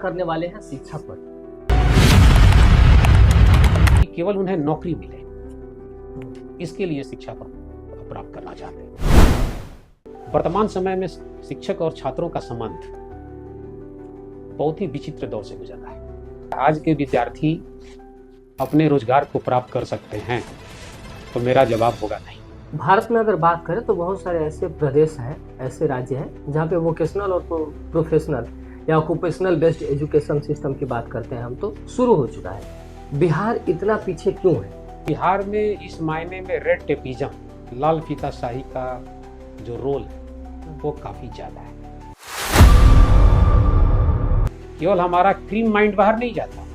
करने वाले हैं शिक्षा पर। केवल उन्हें नौकरी मिले, इसके लिए शिक्षा पर प्राप्त करना चाहते हैं। वर्तमान समय में शिक्षक और छात्रों का संबंध बहुत ही विचित्र दौर से गुजर रहा है। आज के विद्यार्थी अपने रोजगार को प्राप्त कर सकते हैं, तो मेरा जवाब होगा नहीं। भारत में अगर बात करें तो बहुत सारे ऐसे प्रदेश हैं, ऐसे राज्य हैं जहाँ पे वोकेशनल और प्रोफेशनल या ऑक्यूपेशनल बेस्ड एजुकेशन सिस्टम की बात करते हैं हम, तो शुरू हो चुका है। बिहार इतना पीछे क्यों है? बिहार में इस मायने में रेड टेपिज्म, लाल फीताशाही का जो रोल है वो काफी ज्यादा है। केवल हमारा क्रीम माइंड बाहर नहीं जाता,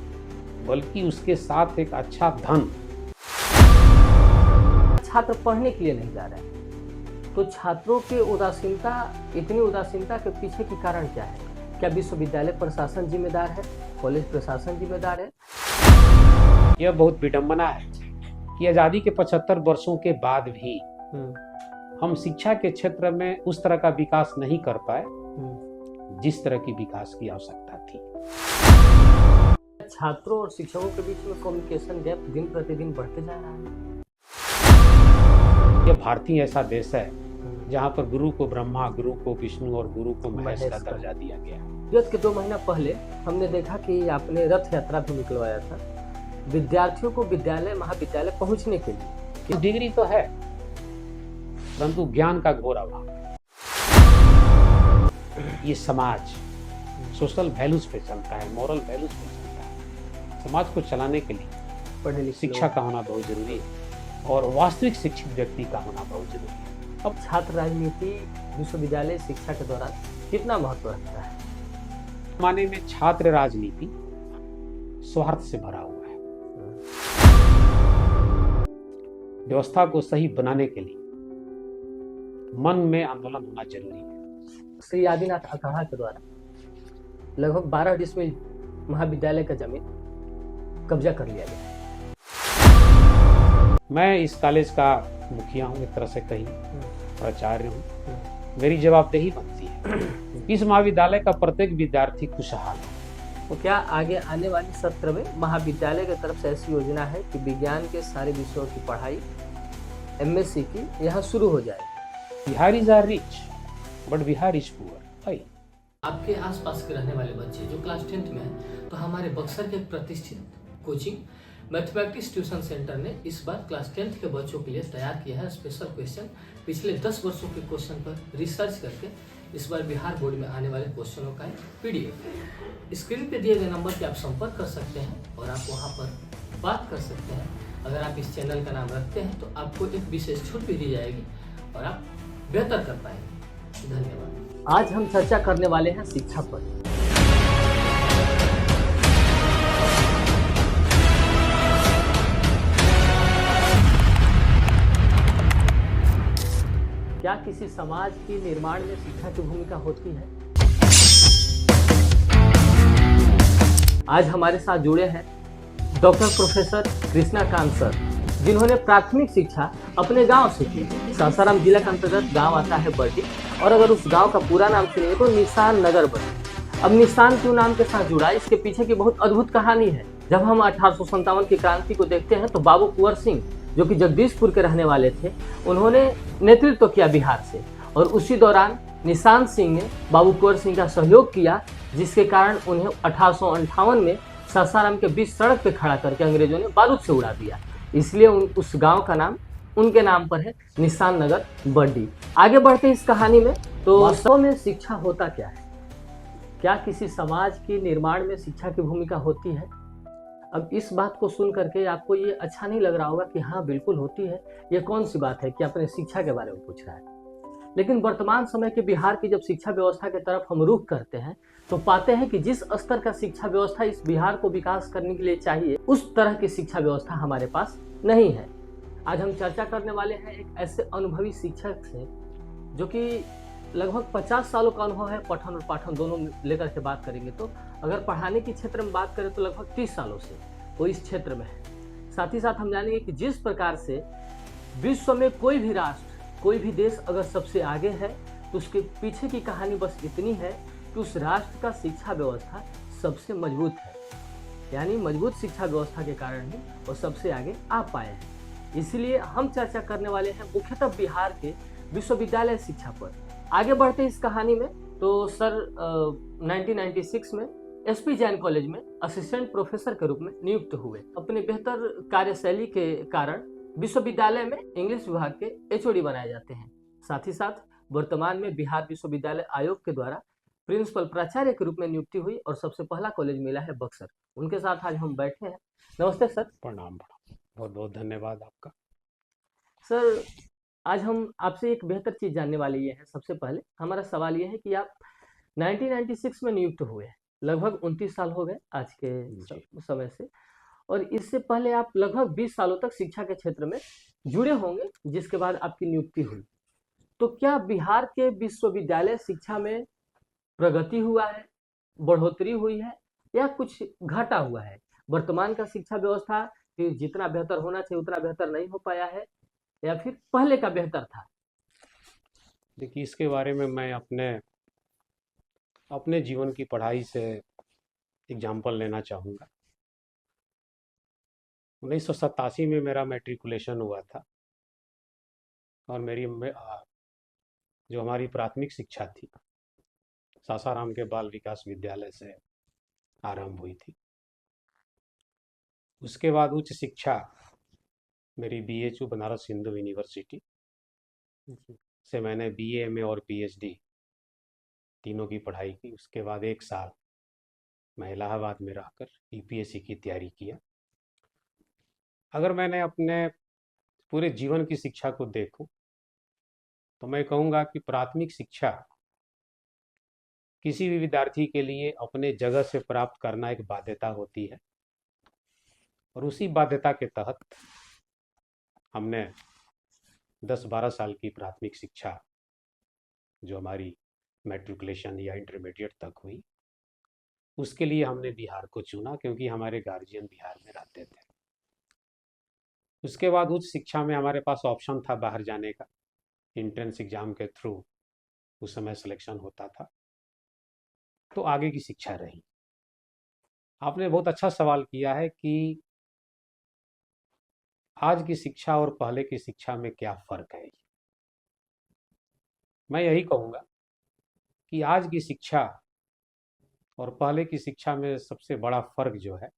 बल्कि उसके साथ एक अच्छा धन। छात्र पढ़ने के लिए नहीं जा रहे हैं, तो छात्रों के उदासीनता, इतनी उदासीनता के पीछे की कारण क्या है? क्या विश्वविद्यालय प्रशासन जिम्मेदार है? कॉलेज प्रशासन जिम्मेदार है? यह बहुत विडंबना है कि आजादी के 75 वर्षों के बाद भी हम शिक्षा के क्षेत्र में उस तरह का विकास नहीं कर पाए जिस तरह की विकास की आवश्यकता थी। छात्रों और शिक्षकों के बीच में कम्युनिकेशन गैप दिन प्रतिदिन बढ़ते जा रहा है। यह भारतीय ऐसा देश है जहाँ पर गुरु को ब्रह्मा, गुरु को विष्णु और गुरु को महेश का दर्जा दिया गया। युद्ध के 2 महीना पहले हमने देखा कि आपने रथ यात्रा भी निकलवाया था विद्यार्थियों को विद्यालय, महाविद्यालय पहुंचने के लिए। डिग्री तो है, परंतु ज्ञान का घोर अभाव। ये समाज सोशल वैल्यूज पे चलता है, मॉरल वैल्यूज पे चलता है। समाज को चलाने के लिए पढ़ने शिक्षा का होना बहुत जरूरी है और वास्तविक शिक्षित व्यक्ति का होना बहुत जरूरी है। अब छात्र राजनीति विश्वविद्यालय शिक्षा के दौरान कितना महत्व रखता है? माने में छात्र राजनीति स्वार्थ से भरा हुआ है। व्यवस्था को सही बनाने के लिए मन में आंदोलन होना जरूरी है। श्री आदिनाथ अखाड़ा के द्वारा लगभग 12 डिसमिल महाविद्यालय का जमीन कब्जा कर लिया गया। मैं इस कॉलेज का मुखिया हूँ, एक तरह से कहीं प्राचार्य हूँ। मेरी जवाबदेही बनती है इस महाविद्यालय का प्रत्येक विद्यार्थी खुशहाल है। तो क्या आगे आने वाले सत्र में महाविद्यालय की तरफ से ऐसी योजना है कि विज्ञान के सारे विषयों की पढ़ाई MSc की यहाँ शुरू हो जाए? Bihar is are rich but Bihar is poor. आपके आसपास के रहने वाले बच्चे जो क्लास 10th में हैं, तो हमारे बक्सर के प्रतिष्ठित कोचिंग मैथमेटिक्स ट्यूशन सेंटर ने इस बार क्लास 10th के बच्चों के लिए तैयार किया है स्पेशल क्वेश्चन। पिछले 10 वर्षों के क्वेश्चन पर रिसर्च करके इस बार बिहार बोर्ड में आने वाले क्वेश्चनों का एक PDF स्क्रीन पे दिए गए नंबर पे आप संपर्क कर सकते हैं और आप वहां पर बात कर सकते हैं। अगर आप इस चैनल का नाम रखते हैं तो आपको एक विशेष छूट भी दी जाएगी और आप बेहतर कर पाएंगे। धन्यवाद। आज हम चर्चा करने वाले हैं शिक्षा पर। क्या किसी समाज के निर्माण में शिक्षा की भूमिका होती है? आज हमारे साथ जुड़े हैं डॉक्टर प्रोफेसर कृष्णाकांत सर, जिन्होंने प्राथमिक शिक्षा अपने गांव से की। सासाराम जिला के अंतर्गत गांव आता है बर्डी, और अगर उस गांव का पूरा नाम सुनिए तो निशान नगर बर्डी। अब निशान क्यों नाम के साथ जुड़ा, इसके पीछे की बहुत अद्भुत कहानी है। जब हम 1857 की क्रांति को देखते हैं तो बाबू कुंवर सिंह, जो कि जगदीशपुर के रहने वाले थे, उन्होंने नेतृत्व किया बिहार से, और उसी दौरान निशान सिंह ने बाबू कुंवर सिंह का सहयोग किया, जिसके कारण उन्हें 1858 में सासाराम के बीच सड़क पे खड़ा करके अंग्रेजों ने बारूद से उड़ा दिया। इसलिए उस गांव का नाम उनके नाम पर है, निशान नगर बर्डी। आगे बढ़ते इस कहानी में, तो वास्तव में शिक्षा होता क्या है? क्या किसी समाज के निर्माण में शिक्षा की भूमिका होती है? अब इस बात को सुन करके आपको ये अच्छा नहीं लग रहा होगा कि हाँ बिल्कुल होती है, ये कौन सी बात है कि अपने शिक्षा के बारे में पूछ रहा है। लेकिन वर्तमान समय के बिहार की जब शिक्षा व्यवस्था की तरफ हम रुख करते हैं तो पाते हैं कि जिस स्तर का शिक्षा व्यवस्था इस बिहार को विकास करने के लिए चाहिए, उस तरह की शिक्षा व्यवस्था हमारे पास नहीं है। आज हम चर्चा करने वाले हैं एक ऐसे अनुभवी शिक्षक से जो कि लगभग 50 सालों का अनुभव है, पठन और पाठन दोनों लेकर के बात करेंगे तो। अगर पढ़ाने की क्षेत्र में बात करें तो लगभग 30 सालों से वो इस क्षेत्र में है। साथ ही साथ हम जानेंगे कि जिस प्रकार से विश्व में कोई भी राष्ट्र, कोई भी देश अगर सबसे आगे है तो उसके पीछे की कहानी बस इतनी है कि उस राष्ट्र का शिक्षा व्यवस्था सबसे मजबूत है, यानी मजबूत शिक्षा व्यवस्था के कारण ही वो सबसे आगे आ पाए हैं। इसलिए हम चर्चा करने वाले हैं मुख्यतः बिहार के विश्वविद्यालय शिक्षा पर। आगे बढ़ते इस कहानी में, तो सर 1996 में एसपी जैन कॉलेज में असिस्टेंट प्रोफेसर के रूप में नियुक्त हुए। अपने बेहतर कार्यशैली के कारण विश्वविद्यालय में इंग्लिश विभाग के एचओडी बनाए जाते हैं। साथ ही साथ वर्तमान में बिहार विश्वविद्यालय आयोग के द्वारा प्रिंसिपल प्राचार्य के रूप में नियुक्ति हुई और सबसे पहला कॉलेज मिला है बक्सर। उनके साथ आज हम बैठे हैं। नमस्ते सर। प्रणाम प्रणाम, बहुत बहुत धन्यवाद आपका। सर, आज हम आपसे एक बेहतर चीज जानने वाले ये हैं। सबसे पहले हमारा सवाल ये है कि आप 1996 में नियुक्त हुए हैं, लगभग 29 साल हो गए आज के समय से, और इससे पहले आप लगभग 20 सालों तक शिक्षा के क्षेत्र में जुड़े होंगे, जिसके बाद आपकी नियुक्ति हुई। तो क्या बिहार के विश्वविद्यालय शिक्षा में प्रगति हुआ है, बढ़ोतरी हुई है, या कुछ घटा हुआ है? वर्तमान का शिक्षा व्यवस्था जितना बेहतर होना चाहिए उतना बेहतर नहीं हो पाया है, या फिर पहले का बेहतर था? देखिए, इसके बारे में मैं अपने अपने जीवन की पढ़ाई से एग्जाम्पल लेना चाहूँगा। 1987 में मेरा मैट्रिकुलेशन हुआ था और जो हमारी प्राथमिक शिक्षा थी सासाराम के बाल विकास विद्यालय से आरंभ हुई थी। उसके बाद उच्च शिक्षा मेरी BHU बनारस हिंदू यूनिवर्सिटी से मैंने BA MA और PhD तीनों की पढ़ाई की। उसके बाद 1 साल मैं इलाहाबाद में रहकर UPSC की तैयारी किया। अगर मैंने अपने पूरे जीवन की शिक्षा को देखूं तो मैं कहूँगा कि प्राथमिक शिक्षा किसी भी विद्यार्थी के लिए अपने जगह से प्राप्त करना एक बाध्यता होती है, और उसी बाध्यता के तहत हमने 10-12 साल की प्राथमिक शिक्षा जो हमारी मैट्रिकुलेशन या इंटरमीडिएट तक हुई, उसके लिए हमने बिहार को चुना क्योंकि हमारे गार्जियन बिहार में रहते थे। उसके बाद उच्च शिक्षा में हमारे पास ऑप्शन था बाहर जाने का, एंट्रेंस एग्जाम के थ्रू उस समय सिलेक्शन होता था, तो आगे की शिक्षा रही। आपने बहुत अच्छा सवाल किया है कि आज की शिक्षा और पहले की शिक्षा में क्या फ़र्क है। मैं यही कहूँगा कि आज की शिक्षा और पहले की शिक्षा में सबसे बड़ा फ़र्क जो है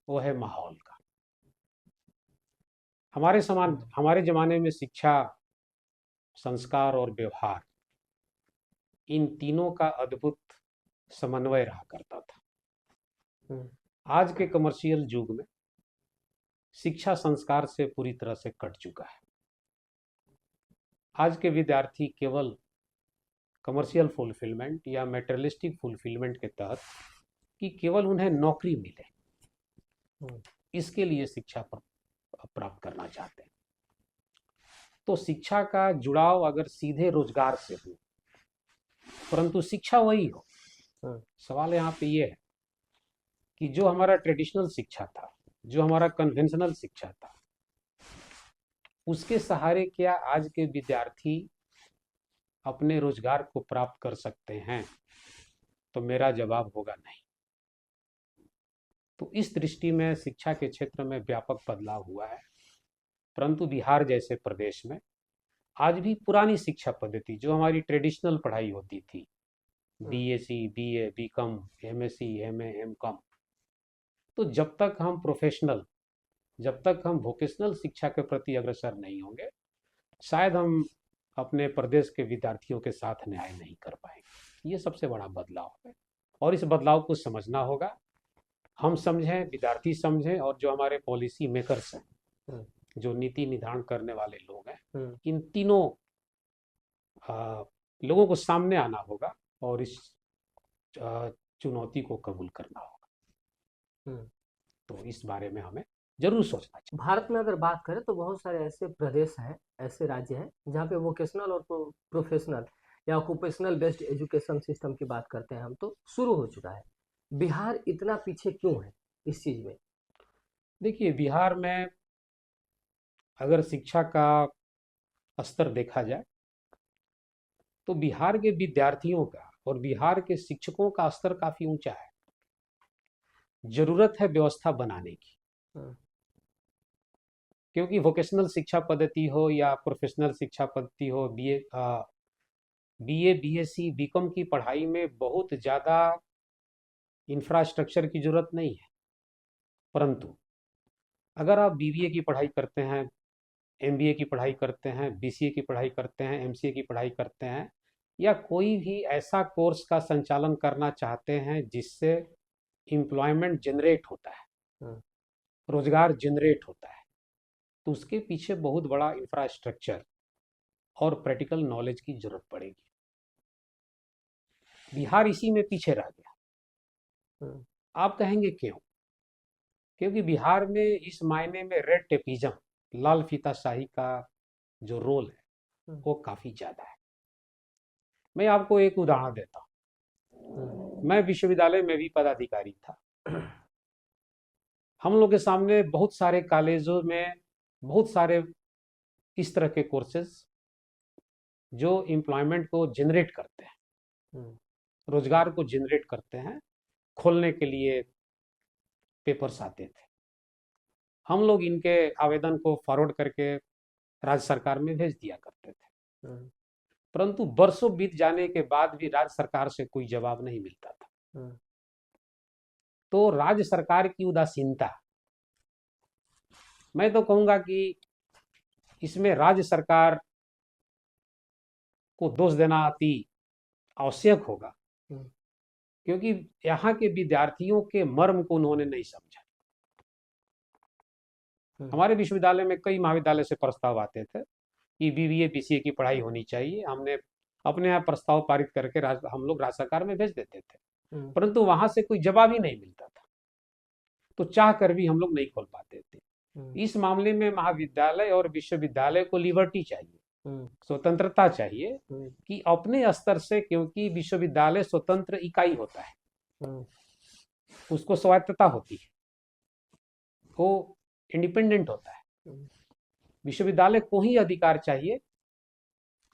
वो है माहौल का। हमारे ज़माने में शिक्षा, संस्कार और व्यवहार, इन तीनों का अद्भुत समन्वय रहा करता था। आज के कमर्शियल युग में शिक्षा संस्कार से पूरी तरह से कट चुका है। आज के विद्यार्थी केवल कमर्शियल फुलफिलमेंट या मेटेरियलिस्टिक फुलफिलमेंट के तहत कि केवल उन्हें नौकरी मिले, इसके लिए शिक्षा प्राप्त करना चाहते हैं। तो शिक्षा का जुड़ाव अगर सीधे रोजगार से हो, परंतु शिक्षा वही हो, सवाल यहाँ पे ये है कि जो हमारा ट्रेडिशनल शिक्षा था, जो हमारा कन्वेंशनल शिक्षा था, उसके सहारे क्या आज के विद्यार्थी अपने रोजगार को प्राप्त कर सकते हैं? तो मेरा जवाब होगा नहीं। तो इस दृष्टि में शिक्षा के क्षेत्र में व्यापक बदलाव हुआ है, परंतु बिहार जैसे प्रदेश में आज भी पुरानी शिक्षा पद्धति, जो हमारी ट्रेडिशनल पढ़ाई होती थी, BSc, BA, BCom, MSc, MA, MCom, तो जब तक हम वोकेशनल शिक्षा के प्रति अग्रसर नहीं होंगे, शायद हम अपने प्रदेश के विद्यार्थियों के साथ न्याय नहीं कर पाएंगे। ये सबसे बड़ा बदलाव है और इस बदलाव को समझना होगा। हम समझें, विद्यार्थी समझें, और जो हमारे पॉलिसी मेकर्स हैं, जो नीति निर्धारण करने वाले लोग हैं, इन तीनों लोगों को सामने आना होगा और इस चुनौती को कबूल करना होगा। तो इस बारे में हमें जरूर सोचना चाहिए। भारत में अगर बात करें तो बहुत सारे ऐसे प्रदेश हैं, ऐसे राज्य हैं जहाँ पे वोकेशनल और प्रोफेशनल या ऑक्यूपेशनल बेस्ड एजुकेशन सिस्टम की बात करते हैं हम, तो शुरू हो चुका है। बिहार इतना पीछे क्यों है इस चीज में? देखिए, बिहार में अगर शिक्षा का स्तर देखा जाए तो बिहार के विद्यार्थियों का और बिहार के शिक्षकों का स्तर काफी ऊंचा है। जरूरत है व्यवस्था बनाने की। हम्म, क्योंकि वोकेशनल शिक्षा पद्धति हो या प्रोफेशनल शिक्षा पद्धति हो, बीए, बीएससी, बीकॉम की पढ़ाई में बहुत ज़्यादा इंफ्रास्ट्रक्चर की जरूरत नहीं है। परंतु अगर आप बीबीए की पढ़ाई करते हैं, एमबीए की पढ़ाई करते हैं, बीसीए की पढ़ाई करते हैं, एमसीए की पढ़ाई करते हैं, या कोई भी ऐसा कोर्स का संचालन करना चाहते हैं जिससे एम्प्लॉयमेंट जनरेट होता है, हम्म, रोजगार जनरेट होता है, तो उसके पीछे बहुत बड़ा इंफ्रास्ट्रक्चर और प्रैक्टिकल नॉलेज की जरूरत पड़ेगी। बिहार इसी में पीछे रह गया। हम्म, आप कहेंगे क्यों? क्योंकि बिहार में इस मायने में रेड टेपिज्म, लाल फीताशाही का जो रोल है हम्म, वो काफी ज्यादा है। मैं आपको एक उदाहरण देता हूँ। मैं विश्वविद्यालय में भी पदाधिकारी था। हम लोग के सामने बहुत सारे कॉलेजों में बहुत सारे इस तरह के कोर्सेज जो एम्प्लॉयमेंट को जनरेट करते हैं, हम्म, रोजगार को जनरेट करते हैं, खोलने के लिए पेपर्स आते थे। हम लोग इनके आवेदन को फॉरवर्ड करके राज्य सरकार में भेज दिया करते थे। हम्म, परंतु बरसों बीत जाने के बाद भी राज्य सरकार से कोई जवाब नहीं मिलता था। हम्म, तो राज्य सरकार की उदासीनता, मैं तो कहूंगा कि इसमें राज्य सरकार को दोष देना अति आवश्यक होगा, हम्म, क्योंकि यहाँ के विद्यार्थियों के मर्म को उन्होंने नहीं समझा। हमारे विश्वविद्यालय में कई महाविद्यालय से प्रस्ताव आते थे कि बीबीए बीसीए की पढ़ाई होनी चाहिए। हमने अपने यहाँ प्रस्ताव पारित करके हम लोग राज्य सरकार में भेज देते थे, परंतु वहां से कोई जवाब ही नहीं मिलता था। तो चाह कर भी हम लोग नहीं खोल पाते थे। इस मामले में महाविद्यालय और विश्वविद्यालय को लिबर्टी चाहिए, स्वतंत्रता चाहिए कि अपने स्तर से, क्योंकि विश्वविद्यालय स्वतंत्र इकाई होता है, उसको स्वायत्तता होती है, वो इंडिपेंडेंट होता है। विश्वविद्यालय को ही अधिकार चाहिए,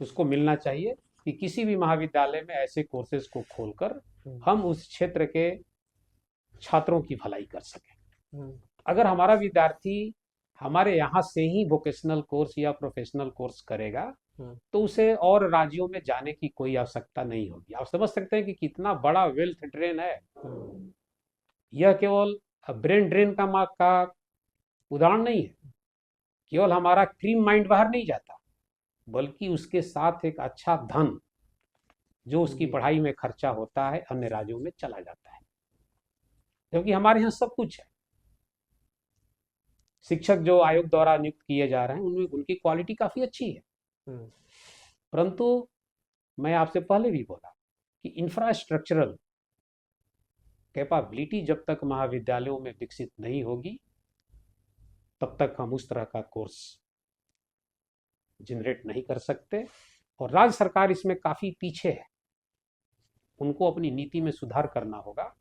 उसको मिलना चाहिए कि किसी भी महाविद्यालय में ऐसे कोर्सेज को खोलकर हम उस क्षेत्र के छात्रों की भलाई कर सकें। अगर हमारा विद्यार्थी हमारे यहाँ से ही वोकेशनल कोर्स या प्रोफेशनल कोर्स करेगा तो उसे और राज्यों में जाने की कोई आवश्यकता नहीं होगी। आप समझ सकते हैं कि कितना बड़ा वेल्थ ड्रेन है। यह केवल ब्रेन ड्रेन का उदाहरण नहीं है। केवल हमारा क्रीम माइंड बाहर नहीं जाता, बल्कि उसके साथ एक अच्छा धन जो उसकी पढ़ाई में खर्चा होता है अन्य राज्यों में चला जाता है। क्योंकि हमारे यहाँ सब कुछ है। शिक्षक जो आयोग द्वारा नियुक्त किए जा रहे हैं उनमें उनकी क्वालिटी काफी अच्छी है, परंतु मैं आपसे पहले भी बोला कि इंफ्रास्ट्रक्चरल कैपेबिलिटी जब तक महाविद्यालयों में विकसित नहीं होगी तब तक हम उस तरह का कोर्स जनरेट नहीं कर सकते। और राज्य सरकार इसमें काफी पीछे है, उनको अपनी नीति में सुधार करना होगा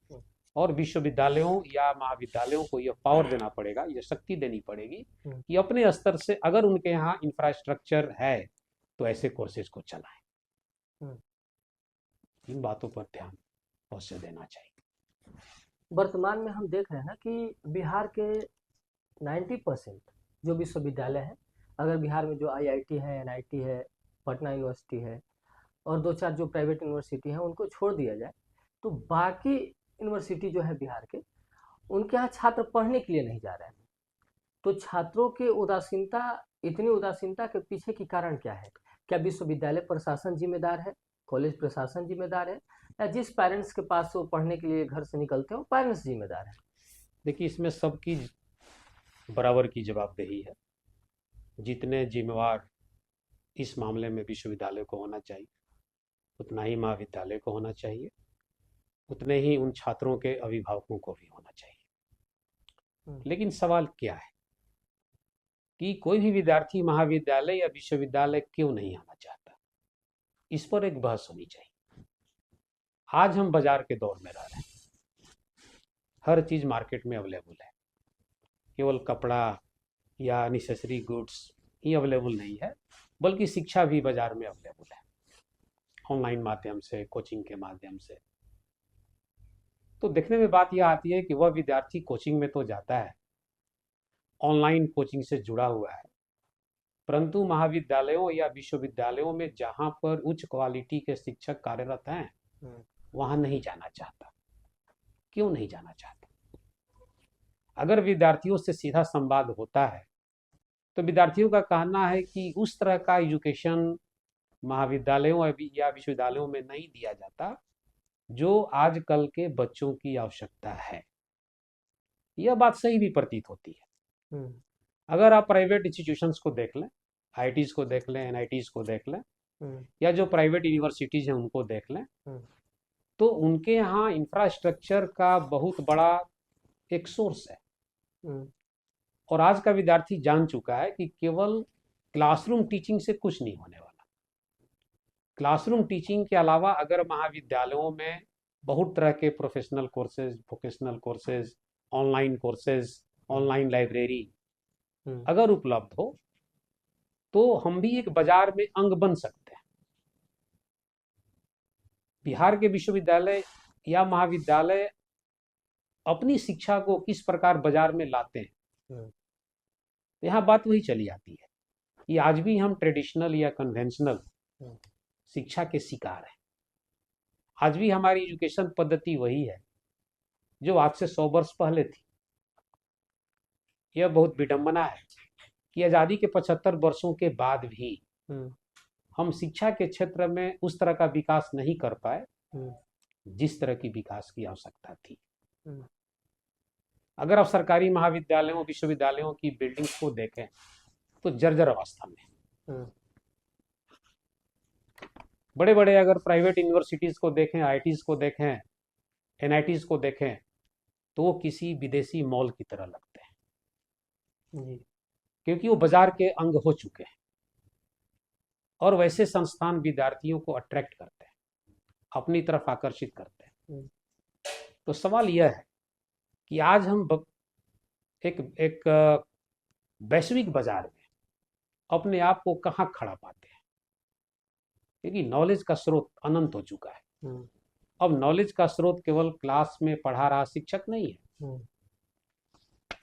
और विश्वविद्यालयों या महाविद्यालयों को यह पावर देना पड़ेगा, यह शक्ति देनी पड़ेगी कि अपने स्तर से अगर उनके यहाँ इंफ्रास्ट्रक्चर है तो ऐसे कोर्सेज को चलाएं। इन बातों पर ध्यान अवश्य देना चाहिए। वर्तमान में हम देख रहे हैं ना कि बिहार के 90% जो विश्वविद्यालय है, अगर बिहार में जो आईआईटी है, एनआईटी है, पटना यूनिवर्सिटी है और 2-4 जो प्राइवेट यूनिवर्सिटी हैं उनको छोड़ दिया जाए तो बाकी यूनिवर्सिटी जो है बिहार के, उनके यहाँ छात्र पढ़ने के लिए नहीं जा रहे हैं। तो छात्रों के उदासीनता, इतनी उदासीनता के पीछे की कारण क्या है? क्या विश्वविद्यालय प्रशासन जिम्मेदार है, कॉलेज प्रशासन जिम्मेदार है, या जिस पेरेंट्स के पास वो पढ़ने के लिए घर से निकलते हैं वो पेरेंट्स जिम्मेदार है? देखिए, इसमें सबकी बराबर की जवाबदेही है। जितने जिम्मेवार इस मामले में विश्वविद्यालय को होना चाहिए उतना ही महाविद्यालय को होना चाहिए, उतने ही उन छात्रों के अभिभावकों को भी होना चाहिए। लेकिन सवाल क्या है कि कोई भी विद्यार्थी महाविद्यालय या विश्वविद्यालय क्यों नहीं आना चाहता, इस पर एक बहस होनी चाहिए। आज हम बाजार के दौर में रह रहे हैं, हर चीज मार्केट में अवेलेबल है, केवल कपड़ा या नेसेसरी गुड्स ही अवेलेबल नहीं है, बल्कि शिक्षा भी बाजार में अवेलेबल है, ऑनलाइन माध्यम से, कोचिंग के माध्यम से। तो देखने में बात यह आती है कि वह विद्यार्थी कोचिंग में तो जाता है, ऑनलाइन कोचिंग से जुड़ा हुआ है, परंतु महाविद्यालयों या विश्वविद्यालयों में जहां पर उच्च क्वालिटी के शिक्षक कार्यरत हैं वहां नहीं जाना चाहता। क्यों नहीं जाना चाहता? अगर विद्यार्थियों से सीधा संवाद होता है तो विद्यार्थियों का कहना है कि उस तरह का एजुकेशन महाविद्यालयों या विश्वविद्यालयों में नहीं दिया जाता जो आजकल के बच्चों की आवश्यकता है। यह बात सही भी प्रतीत होती है। अगर आप प्राइवेट इंस्टीट्यूशंस को देख लें, आईआईटीज को देख लें, एनआईटीज को देख लें, या जो प्राइवेट यूनिवर्सिटीज हैं उनको देख लें, तो उनके यहाँ इंफ्रास्ट्रक्चर का बहुत बड़ा एक सोर्स है। और आज का विद्यार्थी जान चुका है कि केवल क्लासरूम टीचिंग से कुछ नहीं होने वाला। क्लासरूम टीचिंग के अलावा अगर महाविद्यालयों में बहुत तरह के professional courses, vocational courses, online courses, online library अगर उपलब्ध हो तो हम भी एक बाजार में अंग बन सकते हैं। बिहार के विश्वविद्यालय या महाविद्यालय अपनी शिक्षा को किस प्रकार बाजार में लाते हैं, यहाँ बात वही चली आती है कि आज भी हम ट्रेडिशनल या कन्वेंशनल शिक्षा के शिकार हैं। आज भी हमारी एजुकेशन पद्धति वही है जो आज से 100 वर्ष पहले थी। यह बहुत विडंबना है कि आज़ादी के 75 वर्षों के बाद भी हम शिक्षा के क्षेत्र में उस तरह का विकास नहीं कर पाए जिस तरह की विकास की आवश्यकता थी। अगर आप सरकारी महाविद्यालयों, विश्वविद्यालयों की बिल्डिंग्स को देखें तो जर्जर अवस्था में। बड़े बड़े अगर प्राइवेट यूनिवर्सिटीज को देखें, आईआईटीज को देखें, एनआईटीज को देखें, तो वो किसी विदेशी मॉल की तरह लगते हैं, क्योंकि वो बाजार के अंग हो चुके हैं। और वैसे संस्थान विद्यार्थियों को अट्रैक्ट करते हैं, अपनी तरफ आकर्षित करते हैं। तो सवाल यह है कि आज हम एक वैश्विक बाजार में अपने आप को कहाँ खड़ा पाते हैं, क्योंकि नॉलेज का स्रोत अनंत हो चुका है। अब नॉलेज का स्रोत केवल क्लास में पढ़ा रहा शिक्षक नहीं है।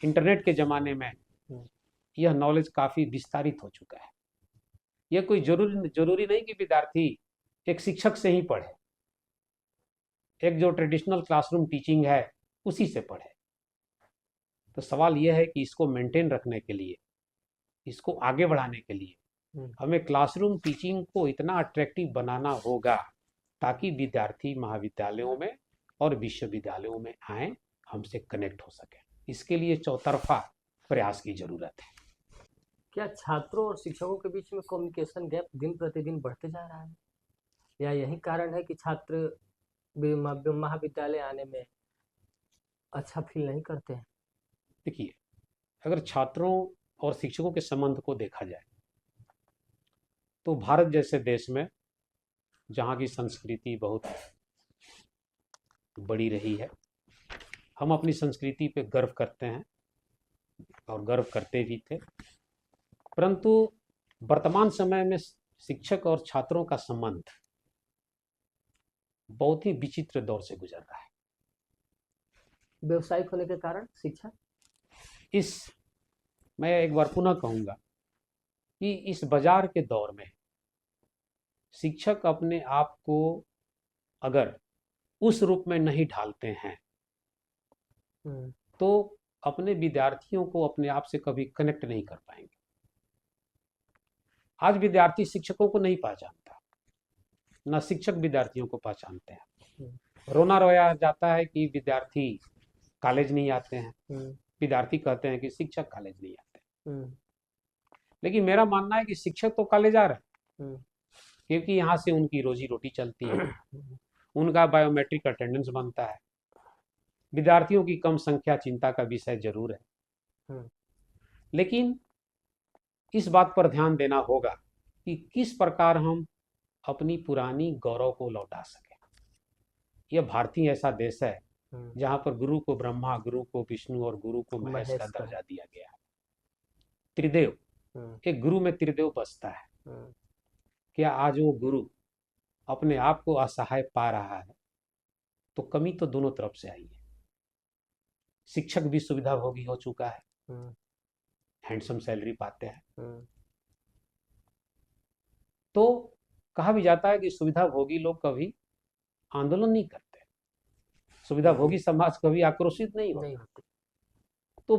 इंटरनेट के जमाने में यह नॉलेज काफी विस्तारित हो चुका है। यह कोई जरूरी नहीं कि विद्यार्थी एक शिक्षक से ही पढ़े, एक जो ट्रेडिशनल क्लासरूम टीचिंग है उसी से पढ़े। तो सवाल यह है कि इसको मेंटेन रखने के लिए, इसको आगे बढ़ाने के लिए हमें क्लासरूम टीचिंग को इतना अट्रैक्टिव बनाना होगा ताकि विद्यार्थी महाविद्यालयों में और विश्वविद्यालयों में आए, हमसे कनेक्ट हो सके। इसके लिए चौतरफा प्रयास की जरूरत है। क्या छात्रों और शिक्षकों के बीच में कम्युनिकेशन गैप दिन प्रतिदिन बढ़ते जा रहा है, या यही कारण है कि छात्र महाविद्यालय आने में अच्छा फील नहीं करते हैं? देखिए, अगर छात्रों और शिक्षकों के संबंध को देखा जाए तो भारत जैसे देश में, जहाँ की संस्कृति बहुत बड़ी रही है, हम अपनी संस्कृति पे गर्व करते हैं और गर्व करते भी थे। परंतु वर्तमान समय में शिक्षक और छात्रों का संबंध बहुत ही विचित्र दौर से गुजर रहा है। व्यवसायिक होने के कारण शिक्षा, मैं एक बार पुनः कहूँगा कि इस बाजार के दौर में शिक्षक अपने आप को अगर उस रूप में नहीं ढालते हैं तो अपने विद्यार्थियों को अपने आप से कभी कनेक्ट नहीं कर पाएंगे। आज विद्यार्थी शिक्षकों को नहीं पहचानता, न शिक्षक विद्यार्थियों को पहचानते हैं। रोना रोया जाता है कि विद्यार्थी कॉलेज नहीं आते हैं, विद्यार्थी कहते हैं कि शिक्षक कॉलेज नहीं आते। लेकिन मेरा मानना है कि शिक्षक तो कॉलेज आ रहे हैं, क्योंकि यहाँ से उनकी रोजी रोटी चलती है, उनका बायोमेट्रिक अटेंडेंस बनता है। विद्यार्थियों की कम संख्या चिंता का विषय जरूर है, लेकिन इस बात पर ध्यान देना होगा कि किस प्रकार हम अपनी पुरानी गौरव को लौटा सकें। यह भारतीय ऐसा देश है जहाँ पर गुरु को ब्रह्मा, गुरु को विष्णु और गुरु को महेश का दर्जा दिया गया है। त्रिदेव, एक गुरु में त्रिदेव बसता है। क्या आज वो गुरु अपने आप को असहाय पा रहा है? तो कमी तो दोनों तरफ से आई है। शिक्षक भी सुविधा भोगी हो चुका है, हैंडसम सैलरी पाते हैं। तो कहा भी जाता है कि सुविधा भोगी लोग कभी आंदोलन नहीं करते, सुविधा भोगी समाज कभी आक्रोशित नहीं होता। तो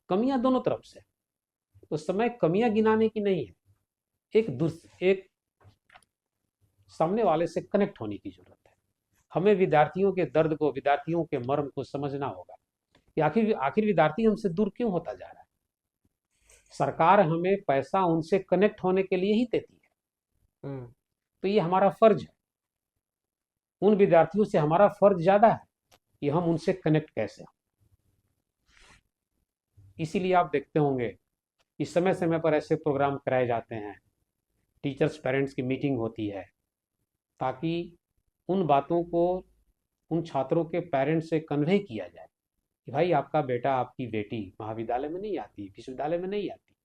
कमियां दोनों तरफ से, तो समय कमियां गिनाने की नहीं है, एक सामने वाले से कनेक्ट होने की जरूरत है। हमें विद्यार्थियों के दर्द को, विद्यार्थियों के मर्म को समझना होगा कि आखिर विद्यार्थी हमसे दूर क्यों होता जा रहा है। सरकार हमें पैसा उनसे कनेक्ट होने के लिए ही देती है, तो ये हमारा फर्ज है। उन विद्यार्थियों से हमारा फर्ज ज्यादा है कि हम उनसे कनेक्ट कैसे हों। इसीलिए आप देखते होंगे कि समय समय पर ऐसे प्रोग्राम कराए जाते हैं, टीचर्स पेरेंट्स की मीटिंग होती है, ताकि उन बातों को उन छात्रों के पेरेंट्स से कन्वे किया जाए कि भाई आपका बेटा आपकी बेटी महाविद्यालय में नहीं आती, विश्वविद्यालय में नहीं आती,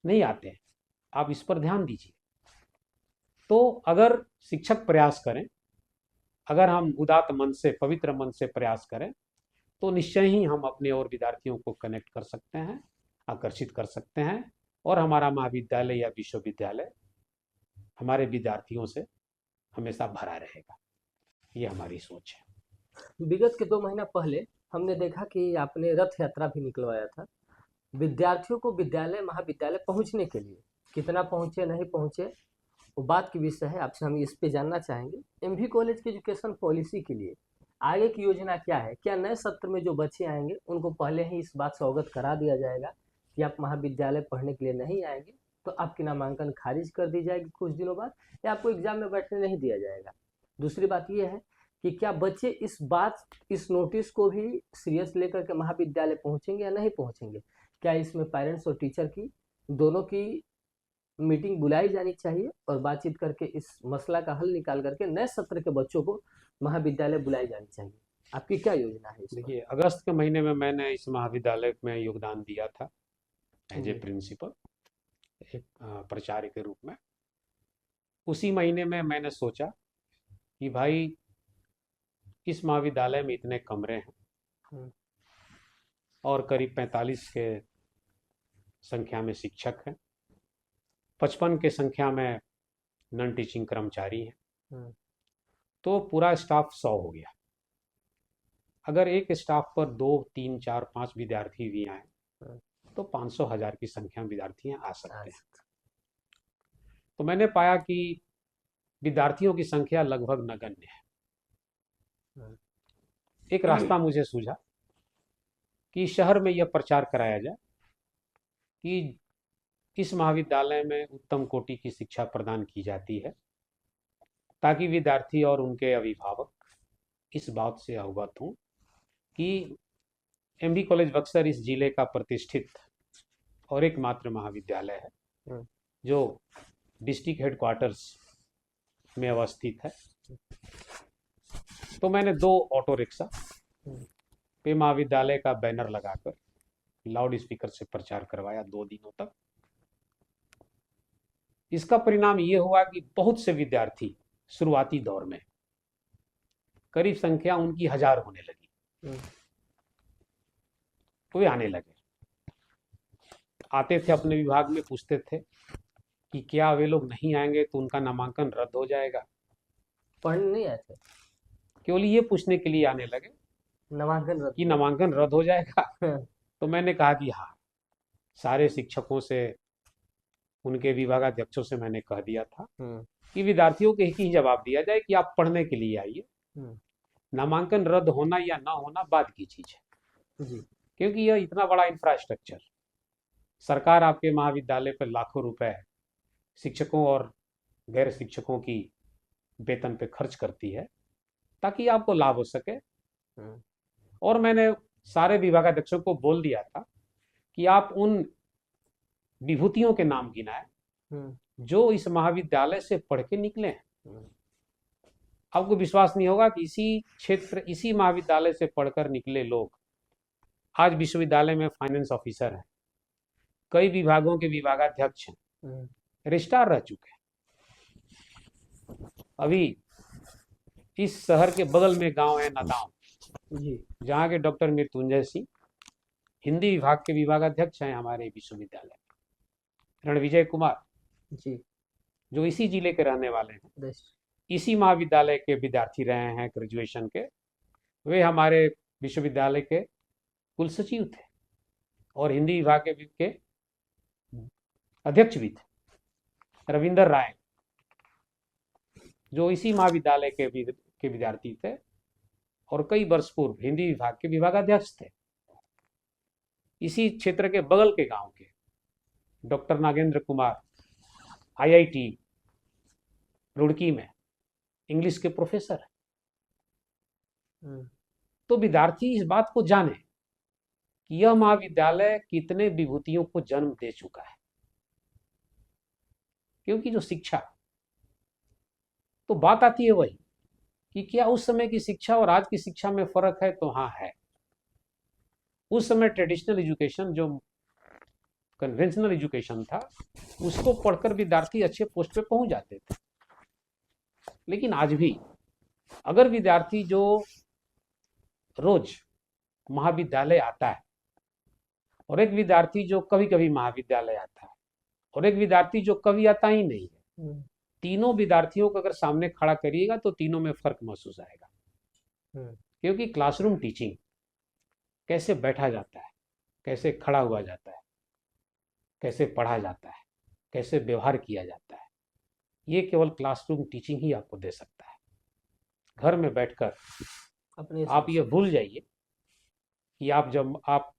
नहीं आते हैं, आप इस पर ध्यान दीजिए। तो अगर शिक्षक प्रयास करें, अगर हम उदात मन से, पवित्र मन से प्रयास करें, तो निश्चय ही हम अपने और विद्यार्थियों को कनेक्ट कर सकते हैं, आकर्षित कर सकते हैं, और हमारा महाविद्यालय या विश्वविद्यालय हमारे विद्यार्थियों से हमेशा भरा रहेगा। ये हमारी सोच है। विगत के 2 महीना पहले हमने देखा कि आपने रथ यात्रा भी निकलवाया था विद्यार्थियों को विद्यालय महाविद्यालय पहुंचने के लिए। कितना पहुंचे नहीं पहुंचे वो बात की विषय है, आपसे हम इस पे जानना चाहेंगे। एमवी कॉलेज की एजुकेशन पॉलिसी के लिए आगे की योजना क्या है? क्या नए सत्र में जो बच्चे आएंगे उनको पहले ही इस बात से अवगत करा दिया जाएगा कि आप महाविद्यालय पढ़ने के लिए नहीं आएंगे तो आपकी नामांकन खारिज कर दी जाएगी कुछ दिनों बाद, या आपको एग्जाम में बैठने नहीं दिया जाएगा? दूसरी बात यह है कि क्या बच्चे इस नोटिस को भी सीरियस लेकर के महाविद्यालय पहुंचेंगे या नहीं पहुंचेंगे? क्या इसमें पेरेंट्स और टीचर की दोनों की मीटिंग बुलाई जानी चाहिए और बातचीत करके इस मसला का हल निकाल करके नए सत्र के बच्चों को महाविद्यालय बुलाई जानी चाहिए? आपकी क्या योजना है? देखिए, अगस्त के महीने में मैंने इस महाविद्यालय में योगदान दिया था एज ए प्रिंसिपल, एक प्राचार्य के रूप में। उसी महीने में मैंने सोचा कि भाई इस महाविद्यालय में इतने कमरे हैं और करीब 45 के संख्या में शिक्षक हैं, 55 के संख्या में नॉन टीचिंग कर्मचारी हैं, तो पूरा स्टाफ 100 हो गया। अगर एक स्टाफ पर 2, 3, 4, 5 विद्यार्थी भी आए तो 500,000 की संख्या में विद्यार्थी आ सकते हैं। तो मैंने पाया कि विद्यार्थियों की संख्या लगभग नगण्य है। एक रास्ता मुझे सूझा कि शहर में यह प्रचार कराया जाए कि इस महाविद्यालय में उत्तम कोटि की शिक्षा प्रदान की जाती है, ताकि विद्यार्थी और उनके अभिभावक इस बात से अवगत हों कि एमवी कॉलेज बक्सर इस जिले का प्रतिष्ठित और एकमात्र महाविद्यालय है जो डिस्ट्रिक्ट हेडक्वार्टर्स में अवस्थित है। तो मैंने 2 ऑटो रिक्शा पे महाविद्यालय का बैनर लगाकर लाउड स्पीकर से प्रचार करवाया 2 दिनों तक। इसका परिणाम ये हुआ कि बहुत से विद्यार्थी शुरुआती दौर में, करीब संख्या उनकी 1000 होने लगी, तो वे आने लगे, आते थे अपने विभाग में, पूछते थे कि क्या वे लोग नहीं आएंगे तो उनका नामांकन रद्द हो जाएगा। पढ़ने नहीं आए थे, केवल ये पूछने के लिए आने लगे नामांकन रद्द हो जाएगा। तो मैंने कहा कि हाँ, सारे शिक्षकों से, उनके विभागाध्यक्षों से मैंने कह दिया था कि विद्यार्थियों को एक ही जवाब दिया जाए कि आप पढ़ने के लिए आइए, नामांकन रद्द होना या ना होना बाद की चीज है जी। क्योंकि यह इतना बड़ा इंफ्रास्ट्रक्चर, सरकार आपके महाविद्यालय पर लाखों रुपए शिक्षकों और गैर शिक्षकों की वेतन पे खर्च करती है ताकि आपको लाभ हो सके। और मैंने सारे विभागाध्यक्षों को बोल दिया था कि आप उन विभूतियों के नाम गिनाए जो इस महाविद्यालय से पढ़ के निकले हैं। आपको विश्वास नहीं होगा कि इसी क्षेत्र, इसी महाविद्यालय से पढ़कर निकले लोग आज विश्वविद्यालय में फाइनेंस ऑफिसर हैं, कई विभागों के विभागाध्यक्ष हैं, रजिस्ट्रार रह चुके हैं। अभी इस शहर के बगल में गांव है नदाव, जी जहाँ के डॉक्टर मृत्युंजय सिंह हिंदी विभाग के विभागाध्यक्ष हैं हमारे विश्वविद्यालय में। रणविजय कुमार जी। जो इसी जिले के रहने वाले हैं, बेस्ट। इसी महाविद्यालय के विद्यार्थी रहे हैं ग्रेजुएशन के, वे हमारे विश्वविद्यालय के कुल सचिव थे और हिंदी विभाग के अध्यक्ष भी थे। रविंदर राय जो इसी महाविद्यालय के विद्यार्थी थे और कई वर्ष पूर्व हिंदी विभाग के विभागाध्यक्ष थे। इसी क्षेत्र के बगल के गांव के डॉक्टर नागेंद्र कुमार आईआईटी रुड़की में इंग्लिश के प्रोफेसर हैं। तो विद्यार्थी इस बात को जाने कि यह महाविद्यालय कितने विभूतियों को जन्म दे चुका है, क्योंकि जो शिक्षा, तो बात आती है वही कि क्या उस समय की शिक्षा और आज की शिक्षा में फर्क है, तो हाँ है। उस समय ट्रेडिशनल एजुकेशन, जो कन्वेंशनल एजुकेशन था, उसको पढ़कर विद्यार्थी अच्छे पोस्ट पे पहुंच जाते थे। लेकिन आज भी अगर विद्यार्थी जो रोज महाविद्यालय आता है और एक विद्यार्थी जो कभी कभी महाविद्यालय आता है और एक विद्यार्थी जो कभी आता ही नहीं है, तीनों विद्यार्थियों को अगर सामने खड़ा करिएगा तो तीनों में फर्क महसूस आएगा। क्योंकि क्लासरूम टीचिंग, कैसे बैठा जाता है, कैसे खड़ा हुआ जाता है, कैसे पढ़ा जाता है, कैसे व्यवहार किया जाता है, ये केवल क्लासरूम टीचिंग ही आपको दे सकता है। घर में बैठकर अपने आप ये भूल जाइए कि जब आप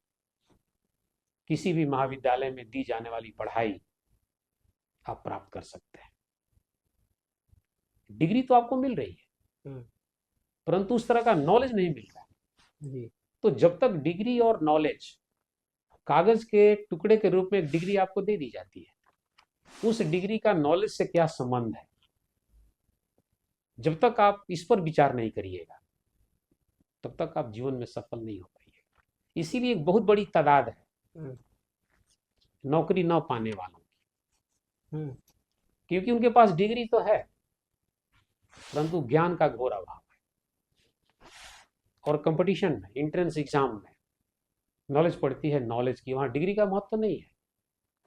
किसी भी महाविद्यालय में दी जाने वाली पढ़ाई आप प्राप्त कर सकते हैं। डिग्री तो आपको मिल रही है, परंतु उस तरह का नॉलेज नहीं मिल रहा है। जी। तो जब तक डिग्री और नॉलेज कागज के टुकड़े के रूप में एक डिग्री आपको दे दी जाती है, उस डिग्री का नॉलेज से क्या संबंध है, जब तक आप इस पर विचार नहीं करिएगा तब तक आप जीवन में सफल नहीं हो पाइएगा। इसीलिए एक बहुत बड़ी तादाद है नौकरी न पाने वालों की, क्योंकि उनके पास डिग्री तो है परंतु ज्ञान का घोर अभाव है। और कंपटीशन में, एंट्रेंस एग्जाम में नॉलेज पड़ती है, नॉलेज की, वहाँ डिग्री का महत्व नहीं है।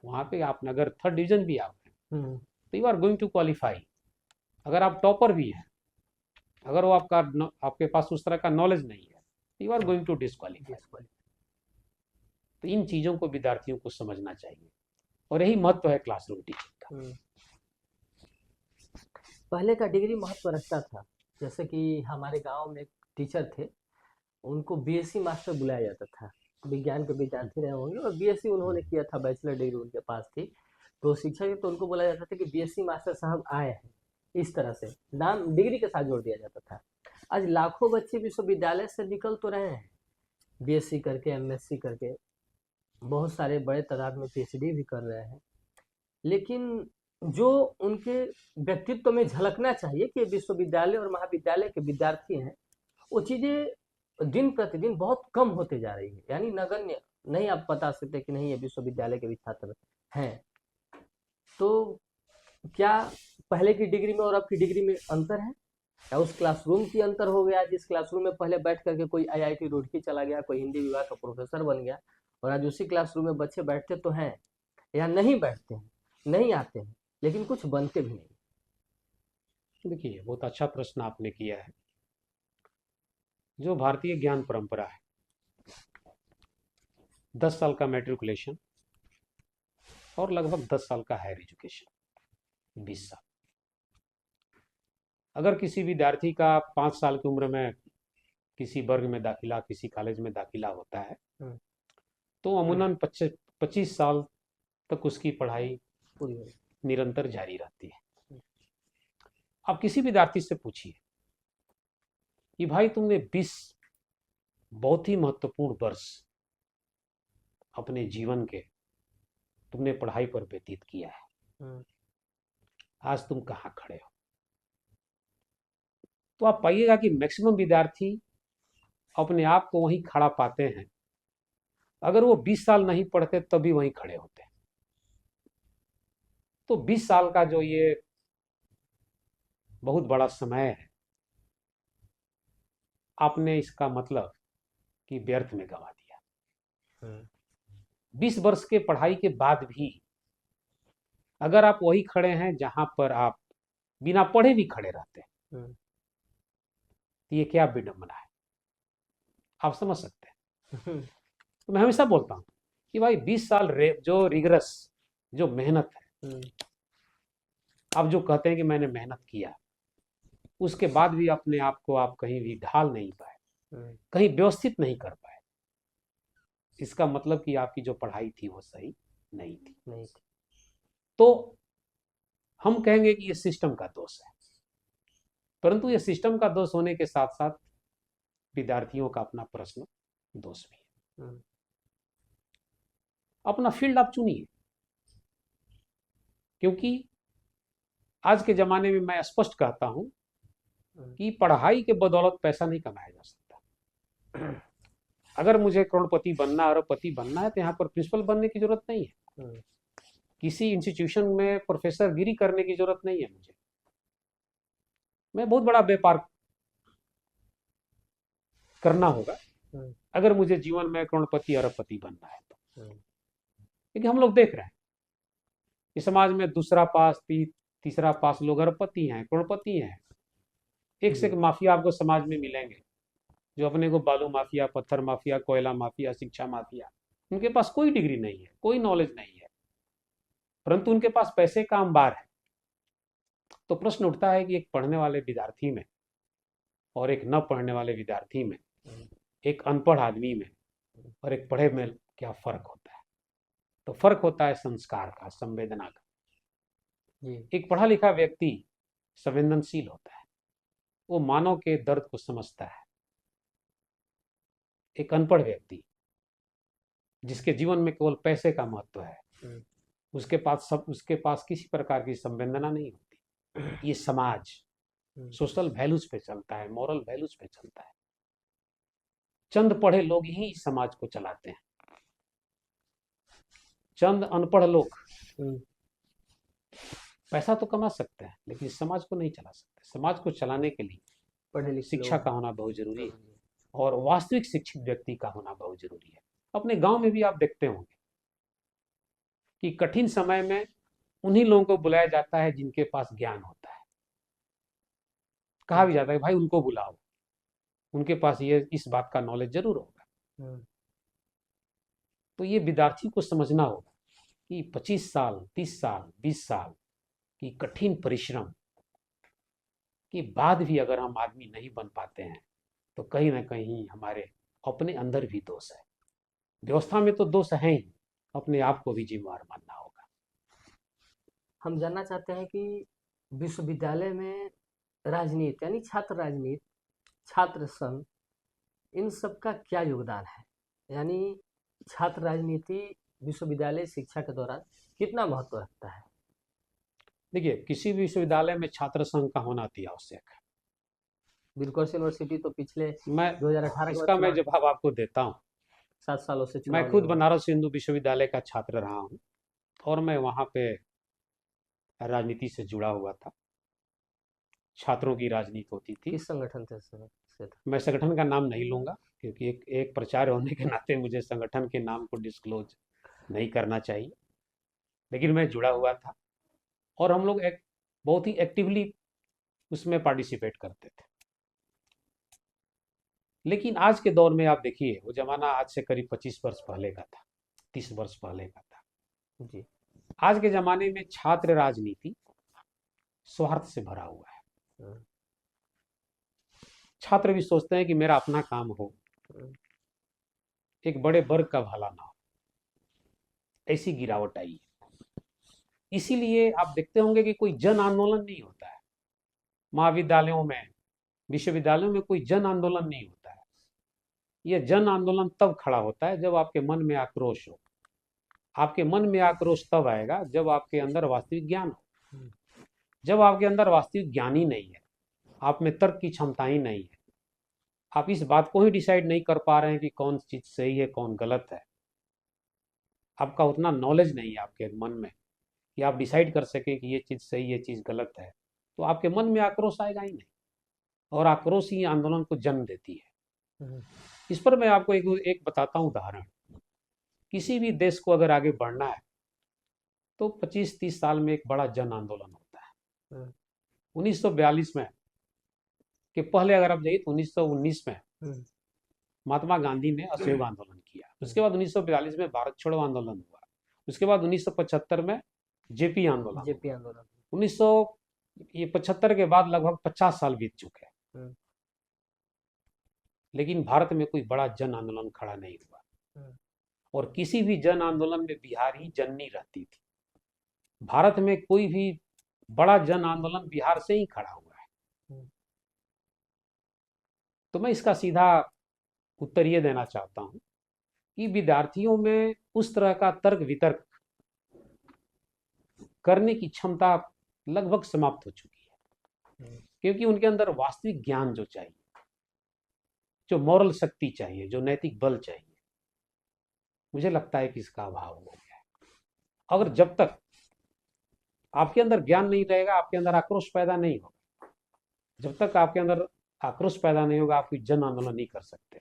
वहाँ पे आप अगर 3rd डिवीजन भी आप हैं तो you are going to qualify. अगर आप टॉपर भी हैं, अगर वो आपके पास उस तरह का नॉलेज नहीं है, you are going to disqualify. तो इन चीजों को विद्यार्थियों को समझना चाहिए और यही महत्व है क्लासरूम टीचिंग का। पहले का डिग्री महत्व रखता था। जैसे कि हमारे गांव में एक टीचर थे, उनको बीएससी मास्टर बुलाया जाता था। विज्ञान के विद्यार्थी रहे होंगे और बीएससी उन्होंने किया था, बैचलर डिग्री उनके पास थी। तो शिक्षक तो उनको बोला जाता था कि बीएससी मास्टर साहब आए हैं, इस तरह से नाम डिग्री के साथ जोड़ दिया जाता था। आज लाखों बच्चे विश्वविद्यालय से निकल तो रहे हैं, बीएससी करके, एमएससी करके, बहुत सारे बड़े तादाद में पीएचडी भी कर रहे हैं। लेकिन जो उनके व्यक्तित्व में झलकना चाहिए कि विश्वविद्यालय और महाविद्यालय के विद्यार्थी हैं, वो चीज़ें दिन प्रतिदिन बहुत कम होते जा रही है। यानी नगण्य नहीं आप बता सकते कि नहीं ये विश्वविद्यालय के भी छात्र हैं। तो क्या पहले की डिग्री में और अब की डिग्री में अंतर है, या उस क्लासरूम की अंतर हो गया? जिस क्लासरूम में पहले बैठ करके कोई आईआईटी रुड़की चला गया, कोई हिंदी विभाग का प्रोफेसर बन गया, और आज उसी क्लासरूम में बच्चे बैठते तो हैं या नहीं बैठते हैं, नहीं आते हैं, लेकिन कुछ बनते भी नहीं। देखिए, बहुत अच्छा प्रश्न आपने किया है। जो भारतीय ज्ञान परंपरा है, 10 साल का मैट्रिकुलेशन और लगभग 10 साल का हायर एजुकेशन, 20 साल। अगर किसी विद्यार्थी का 5 साल की उम्र में किसी वर्ग में दाखिला, किसी कॉलेज में दाखिला होता है, तो अमूमन 25 साल तक उसकी पढ़ाई निरंतर जारी रहती है। आप किसी विद्यार्थी से पूछिए कि भाई तुमने 20 बहुत ही महत्वपूर्ण वर्ष अपने जीवन के तुमने पढ़ाई पर व्यतीत किया है, आज तुम कहाँ खड़े हो? तो आप पाइएगा कि मैक्सिमम विद्यार्थी अपने आप को वहीं खड़ा पाते हैं। अगर वो 20 साल नहीं पढ़ते तभी वहीं खड़े होते हैं। तो 20 साल का जो ये बहुत बड़ा समय है, आपने इसका मतलब कि व्यर्थ में गंवा दिया। 20 वर्ष के पढ़ाई के बाद भी अगर आप वही खड़े हैं जहां पर आप बिना पढ़े भी खड़े रहते हैं, तो ये क्या विडंबना है, आप समझ सकते हैं। तो मैं हमेशा बोलता हूं कि भाई 20 साल जो रिगरस जो मेहनत है, आप जो कहते हैं कि मैंने मेहनत किया, उसके बाद भी अपने आप को आप कहीं भी ढाल नहीं पाए, कहीं व्यवस्थित नहीं कर पाए, इसका मतलब कि आपकी जो पढ़ाई थी वो सही नहीं थी। तो हम कहेंगे कि ये सिस्टम का दोष है, परंतु ये सिस्टम का दोष होने के साथ साथ विद्यार्थियों का अपना प्रश्न दोष भी है। अपना फील्ड आप चुनिए, क्योंकि आज के जमाने में मैं स्पष्ट कहता हूं कि पढ़ाई के बदौलत पैसा नहीं कमाया जा सकता। अगर मुझे करोड़पति बनना, अरबपति बनना है, तो यहाँ पर प्रिंसिपल बनने की जरूरत नहीं है, किसी इंस्टीट्यूशन में प्रोफेसर गिरी करने की जरूरत नहीं है मुझे। मैं बहुत बड़ा व्यापार करना होगा अगर मुझे जीवन में करोड़पति अरबपति बनना है तो। क्योंकि हम लोग देख रहे हैं कि समाज में दूसरा पास तीसरा पास लोग अरबपति हैं, करोड़पति हैं। एक से एक माफिया आपको समाज में मिलेंगे, जो अपने को बालू माफिया, पत्थर माफिया, कोयला माफिया, शिक्षा माफिया। उनके पास कोई डिग्री नहीं है, कोई नॉलेज नहीं है, परंतु उनके पास पैसे का अंबार है। तो प्रश्न उठता है कि एक पढ़ने वाले विद्यार्थी में और एक न पढ़ने वाले विद्यार्थी में, एक अनपढ़ आदमी में और एक पढ़े में क्या फर्क होता है? तो फर्क होता है संस्कार का, संवेदना का। एक पढ़ा लिखा व्यक्ति संवेदनशील होता है, वो मानव के दर्द को समझता है। एक अनपढ़ व्यक्ति जिसके जीवन में केवल पैसे का महत्व है, उसके पास किसी प्रकार की संवेदना नहीं होती। ये समाज सोशल वैल्यूज पे चलता है, मॉरल वैल्यूज पे चलता है। चंद पढ़े लोग ही इस समाज को चलाते हैं। चंद अनपढ़ लोग पैसा तो कमा सकते हैं, लेकिन समाज को नहीं चला सकते। समाज को चलाने के लिए पढ़े लिखे शिक्षा का होना बहुत जरूरी है, और वास्तविक शिक्षित व्यक्ति का होना बहुत जरूरी है। अपने गांव में भी आप देखते होंगे कि कठिन समय में उन्हीं लोगों को बुलाया जाता है जिनके पास ज्ञान होता है। कहा भी जाता है भाई उनको बुलाओ, उनके पास ये इस बात का नॉलेज जरूर होगा। तो ये विद्यार्थी को समझना होगा कि 25 साल, 30 साल, 20 साल की कठिन परिश्रम के बाद भी अगर हम आदमी नहीं बन पाते हैं, तो कहीं ना कहीं हमारे अपने अंदर भी दोष है। व्यवस्था में तो दोष है ही, अपने आप को भी जिम्मेवार मानना होगा। हम जानना चाहते हैं कि विश्वविद्यालय में राजनीति यानी छात्र राजनीति, छात्र संघ, इन सब का क्या योगदान है? यानी छात्र राजनीति विश्वविद्यालय शिक्षा के दौरान कितना महत्व रखता है? देखिए, किसी भी विश्वविद्यालय में छात्र संघ का होना अति आवश्यक है। बिलकोस यूनिवर्सिटी तो पिछले मैं 2018 इसका मैं जवाब आपको देता हूँ। 7 सालों से मैं खुद बनारस हिंदू विश्वविद्यालय का छात्र रहा हूँ, और मैं वहाँ पे राजनीति से जुड़ा हुआ था। छात्रों की राजनीति होती थी। किस संगठन से था? मैं संगठन का नाम नहीं लूंगा, क्योंकि एक प्रचार होने के नाते मुझे संगठन के नाम को डिस्क्लोज नहीं करना चाहिए, लेकिन मैं जुड़ा हुआ था और हम लोग बहुत ही एक्टिवली उसमें पार्टिसिपेट करते थे। लेकिन आज के दौर में आप देखिए, वो जमाना आज से करीब 25 वर्ष पहले का था, 30 वर्ष पहले का था जी। आज के जमाने में छात्र राजनीति स्वार्थ से भरा हुआ है। छात्र भी सोचते हैं कि मेरा अपना काम हो, एक बड़े वर्ग का भला ना हो, ऐसी गिरावट आई है। इसीलिए आप देखते होंगे कि कोई जन आंदोलन नहीं होता है महाविद्यालयों में, विश्वविद्यालयों में कोई जन आंदोलन नहीं होता है। यह जन आंदोलन तब खड़ा होता है जब आपके मन में आक्रोश हो। आपके मन में आक्रोश तब आएगा जब आपके अंदर वास्तविक ज्ञान हो। जब आपके अंदर वास्तविक ज्ञान ही नहीं है, आप में तर्क की क्षमता ही नहीं है, आप इस बात को ही डिसाइड नहीं कर पा रहे हैं कि कौन चीज सही है कौन गलत है, आपका उतना नॉलेज नहीं है आपके मन में कि आप डिसाइड कर सके कि ये चीज सही है, चीज गलत है, तो आपके मन में आक्रोश आएगा ही नहीं। और आक्रोश ही आंदोलन को जन्म देती है। हम्म, इस पर मैं आपको एक बताता हूँ उदाहरण। किसी भी देश को अगर आगे बढ़ना है तो 25-30 साल में एक बड़ा जन आंदोलन होता है। हम्म, 1942 में के पहले अगर आप जाइए तो 1919 में हम्म, महात्मा गांधी ने असहयोग आंदोलन किया। उसके बाद 1942 में भारत छोड़ो आंदोलन हुआ। उसके बाद 1975 में जेपी आंदोलन जेपी हुआ। आंदोलन। 1975 के बाद लगभग 50 साल बीत चुके हैं, हम्म, लेकिन भारत में कोई बड़ा जन आंदोलन खड़ा नहीं हुआ। हम्म, और किसी भी जन आंदोलन में बिहार ही जननी रहती थी। भारत में कोई भी बड़ा जन आंदोलन बिहार से ही खड़ा हुआ है। हम्म, तो मैं इसका सीधा उत्तर ये देना चाहता हूं कि विद्यार्थियों में उस तरह का तर्क वितर्क करने की क्षमता लगभग समाप्त हो चुकी है, क्योंकि उनके अंदर वास्तविक ज्ञान जो चाहिए, जो मॉरल शक्ति चाहिए, जो नैतिक बल चाहिए, मुझे लगता है कि इसका अभाव हो गया है। अगर जब तक आपके अंदर ज्ञान नहीं रहेगा, आपके अंदर आक्रोश पैदा नहीं होगा। जब तक आपके अंदर आक्रोश पैदा नहीं होगा, आप कोई जन आंदोलन नहीं कर सकते।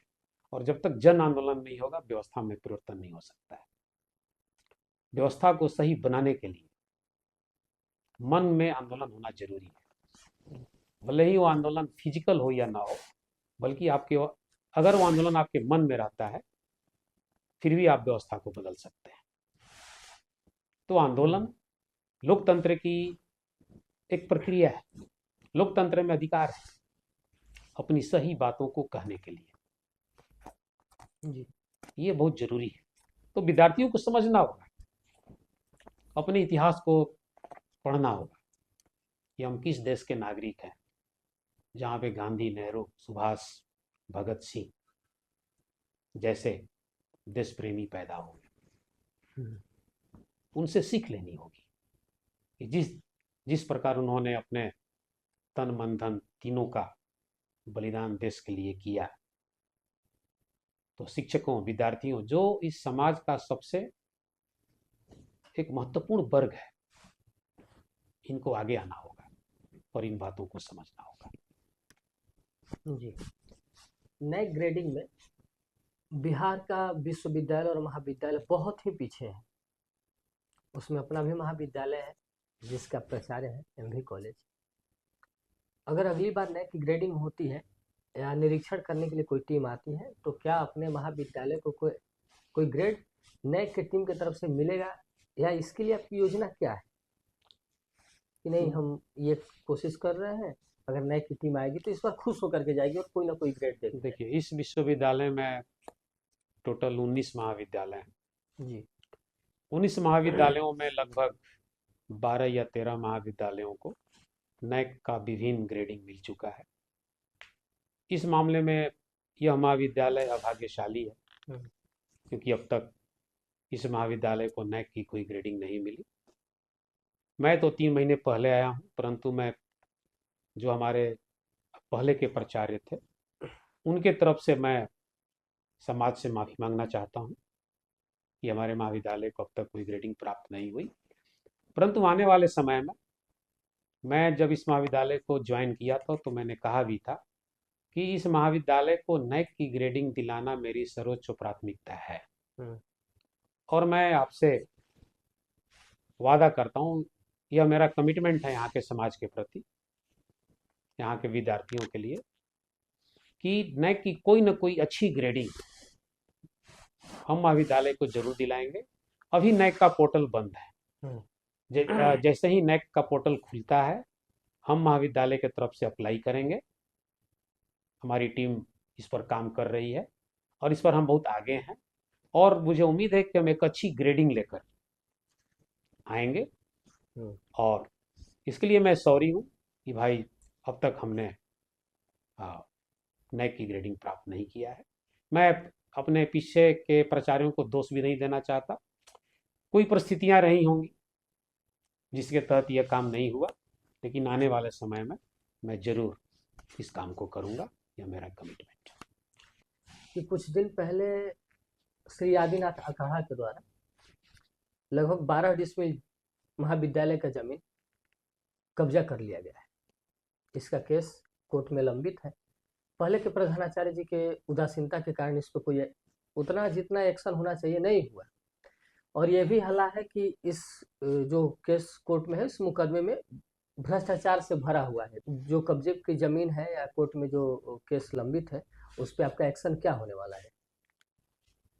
और जब तक जन आंदोलन नहीं होगा, व्यवस्था में परिवर्तन नहीं हो सकता है। व्यवस्था को सही बनाने के लिए मन में आंदोलन होना जरूरी है। भले ही वो आंदोलन फिजिकल हो या ना हो, बल्कि आपके अगर वो आंदोलन आपके मन में रहता है, फिर भी आप व्यवस्था को बदल सकते हैं। तो आंदोलन लोकतंत्र की एक प्रक्रिया है। लोकतंत्र में अधिकार है अपनी सही बातों को कहने के लिए। जी। ये बहुत जरूरी है। तो विद्यार्थियों को समझना होगा, अपने इतिहास को पढ़ना होगा कि हम किस देश के नागरिक हैं, जहाँ पे गांधी, नेहरू, सुभाष, भगत सिंह जैसे देश प्रेमी पैदा हुए। उनसे सीख लेनी होगी कि जिस प्रकार उन्होंने अपने तन मन धन तीनों का बलिदान देश के लिए किया, तो शिक्षकों, विद्यार्थियों, जो इस समाज का सबसे एक महत्वपूर्ण वर्ग है, इनको आगे आना होगा और इन बातों को समझना होगा। जी। नए ग्रेडिंग में बिहार का विश्वविद्यालय और महाविद्यालय बहुत ही पीछे है। उसमें अपना भी महाविद्यालय है जिसका प्राचार्य है एमवी कॉलेज। अगर अगली बार नए की ग्रेडिंग होती है या निरीक्षण करने के लिए कोई टीम आती है, तो क्या अपने महाविद्यालय को कोई ग्रेड नए की टीम की तरफ से मिलेगा, या इसके लिए आपकी योजना क्या है कि नहीं हम ये कोशिश कर रहे हैं, अगर नए की टीम आएगी तो इस बार खुश होकर के जाएगी और कोई ना कोई ग्रेड देगी? देखिए, इस विश्वविद्यालय में टोटल 19 महाविद्यालय हैं। जी। 19 महाविद्यालयों में लगभग 12 या 13 महाविद्यालयों को नैक का विभिन्न ग्रेडिंग मिल चुका है। इस मामले में यह महाविद्यालय अभाग्यशाली है, क्योंकि अब तक इस महाविद्यालय को नैक की कोई ग्रेडिंग नहीं मिली। मैं तो 3 महीने पहले आया हूँ, परंतु मैं जो हमारे पहले के प्राचार्य थे, उनके तरफ से मैं समाज से माफ़ी मांगना चाहता हूँ कि हमारे महाविद्यालय को अब तक कोई ग्रेडिंग प्राप्त नहीं हुई। परंतु आने वाले समय में, मैं जब इस महाविद्यालय को ज्वाइन किया था तो मैंने कहा भी था कि इस महाविद्यालय को नैक की ग्रेडिंग दिलाना मेरी सर्वोच्च प्राथमिकता है। और मैं आपसे वादा करता हूँ, यह मेरा कमिटमेंट है यहाँ के समाज के प्रति, यहाँ के विद्यार्थियों के लिए, कि नैक की कोई ना कोई अच्छी ग्रेडिंग हम महाविद्यालय को जरूर दिलाएंगे। अभी नैक का पोर्टल बंद है। जैसे ही नैक का पोर्टल खुलता है, हम महाविद्यालय के तरफ से अप्लाई करेंगे। हमारी टीम इस पर काम कर रही है और इस पर हम बहुत आगे हैं, और मुझे उम्मीद है कि हम एक अच्छी ग्रेडिंग लेकर आएंगे। और इसके लिए मैं सॉरी हूँ कि भाई अब तक हमने नैक की ग्रेडिंग प्राप्त नहीं किया है। मैं अपने पीछे के प्राचार्यों को दोष भी नहीं देना चाहता। कोई परिस्थितियां रही होंगी जिसके तहत यह काम नहीं हुआ, लेकिन आने वाले समय में मैं जरूर इस काम को करूंगा। यह मेरा कमिटमेंट है। कि कुछ दिन पहले श्री आदिनाथ अखाड़ा के द्वारा लगभग 12 डिसमिल महाविद्यालय का जमीन कब्जा कर लिया गया है। इसका केस कोर्ट में लंबित है। पहले के प्रधानाचार्य जी के उदासीनता के कारण इस पर कोई उतना जितना एक्शन होना चाहिए नहीं हुआ। और ये भी हल्ला है कि इस जो केस कोर्ट में है, इस मुकदमे में भ्रष्टाचार से भरा हुआ है। जो कब्जे की जमीन है या कोर्ट में जो केस लंबित है, उस पर आपका एक्शन क्या होने वाला है?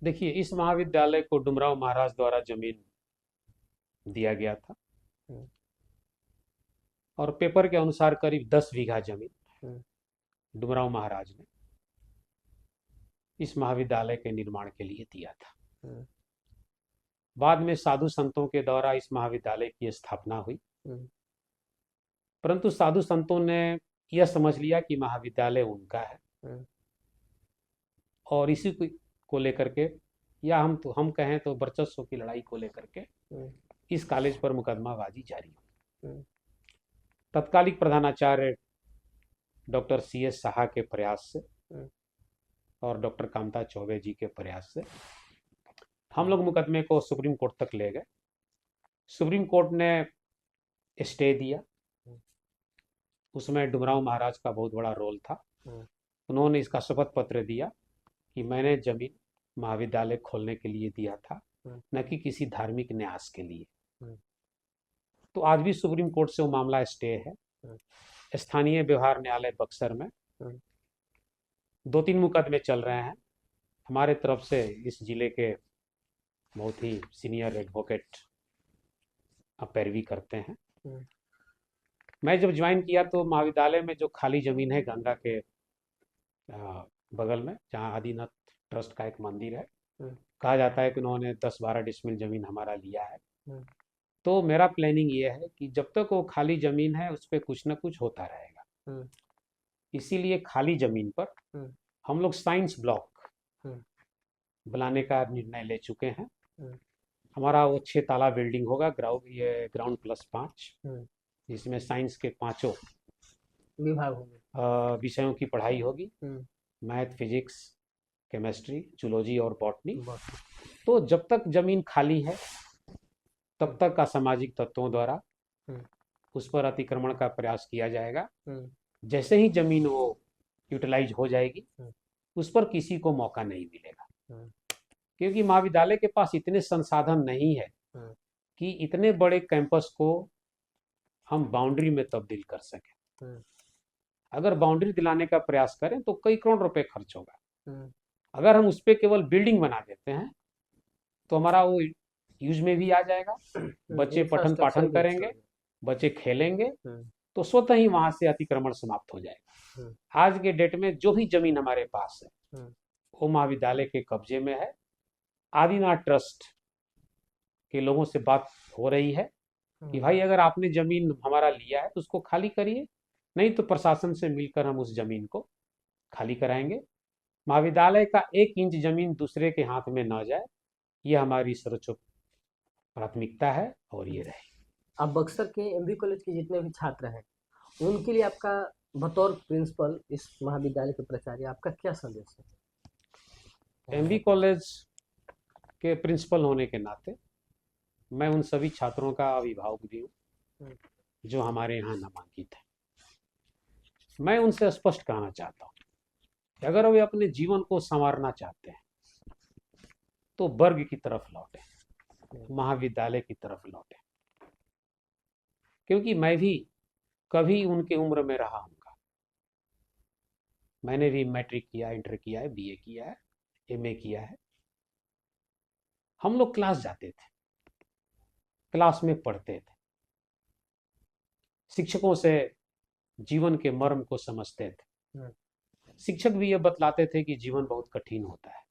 देखिए, इस महाविद्यालय को डुमराव महाराज द्वारा जमीन दिया गया था हम्म, और पेपर के अनुसार करीब 10 बीघा जमीन हम्म, डुमराव महाराज ने इस महाविद्यालय के निर्माण के लिए दिया था। हम्म, बाद में साधु संतों के द्वारा इस महाविद्यालय की स्थापना हुई, हम्म, परंतु साधु संतों ने यह समझ लिया कि महाविद्यालय उनका है हम्म, और इसी को लेकर के, या हम कहें तो वर्चस्व की लड़ाई को लेकर के हम्म, इस कॉलेज पर मुकदमाबाजी जारी हुई। हम्म, तत्कालिक प्रधानाचार्य डॉक्टर CS साहा के प्रयास से हम्म, और डॉक्टर कामता चौबे जी के प्रयास से हम लोग मुकदमे को सुप्रीम कोर्ट तक ले गए। सुप्रीम कोर्ट ने स्टे दिया। उसमें डुमराव महाराज का बहुत बड़ा रोल था। उन्होंने इसका शपथ पत्र दिया कि मैंने जमीन महाविद्यालय खोलने के लिए दिया था, न कि किसी धार्मिक न्यास के लिए। तो आज भी सुप्रीम कोर्ट से वो मामला स्टे है। स्थानीय व्यवहार न्यायालय बक्सर में 2-3 मुकदमे चल रहे हैं। हमारे तरफ से इस जिले के बहुत ही सीनियर एडवोकेट पैरवी करते हैं। मैं जब ज्वाइन किया तो महाविद्यालय में जो खाली जमीन है गंगा के बगल में, जहाँ आदिनाथ ट्रस्ट का एक मंदिर है, कहा जाता है कि उन्होंने 10-12 डिसमिल जमीन हमारा लिया है। तो मेरा प्लानिंग ये है कि जब तक वो खाली जमीन है उस पर कुछ ना कुछ होता रहेगा। इसीलिए खाली जमीन पर हम लोग साइंस ब्लॉक बनाने का निर्णय ले चुके हैं। हमारा वो 6 ताला बिल्डिंग होगा, ग्राउंड +5, जिसमें साइंस के 5 विभाग होंगे, विषयों की पढ़ाई होगी, मैथ, फिजिक्स, केमिस्ट्री, जूलॉजी और बॉटनी। तो जब तक जमीन खाली है तब तक असामाजिक तत्वों द्वारा उस पर अतिक्रमण का प्रयास किया जाएगा। जैसे ही जमीन वो यूटिलाइज हो जाएगी उस पर किसी को मौका नहीं मिलेगा, क्योंकि महाविद्यालय के पास इतने संसाधन नहीं है कि इतने बड़े कैंपस को हम बाउंड्री में तब्दील कर सकें। अगर बाउंड्री दिलाने का प्रयास करें तो कई करोड़ रुपए खर्च होगा। अगर हम उस पर केवल बिल्डिंग बना देते हैं तो हमारा वो यूज में भी आ जाएगा, बच्चे पठन पाठन करेंगे, बच्चे खेलेंगे, तो स्वतः ही वहां से अतिक्रमण समाप्त हो जाएगा। आज के डेट में जो भी जमीन हमारे पास है वो महाविद्यालय के कब्जे में है। आदिनाथ ट्रस्ट के लोगों से बात हो रही है कि भाई अगर आपने जमीन हमारा लिया है तो उसको खाली करिए, नहीं तो प्रशासन से मिलकर हम उस जमीन को खाली कराएंगे। महाविद्यालय का 1 इंच जमीन दूसरे के हाथ में न जाए, यह हमारी सर्वोच्च प्राथमिकता है और ये रहे। आप बक्सर के MB कॉलेज के जितने भी छात्र हैं उनके लिए आपका बतौर प्रिंसिपल, इस महाविद्यालय के प्राचार्य, आपका क्या संदेश है? MB कॉलेज के प्रिंसिपल होने के नाते मैं उन सभी छात्रों का अभिभावक भी हूँ जो हमारे यहाँ नामांकित है। मैं उनसे स्पष्ट कहना चाहता हूँ कि अगर वे अपने जीवन को संवारना चाहते हैं तो वर्ग की तरफ लौटे, महाविद्यालय की तरफ लौटे, क्योंकि मैं भी कभी उनके उम्र में रहा हूँगा। मैंने भी मैट्रिक किया, इंटर किया है, BA किया है, MA किया है। हम लोग क्लास जाते थे, क्लास में पढ़ते थे, शिक्षकों से जीवन के मर्म को समझते थे। शिक्षक भी ये बतलाते थे कि जीवन बहुत कठिन होता है,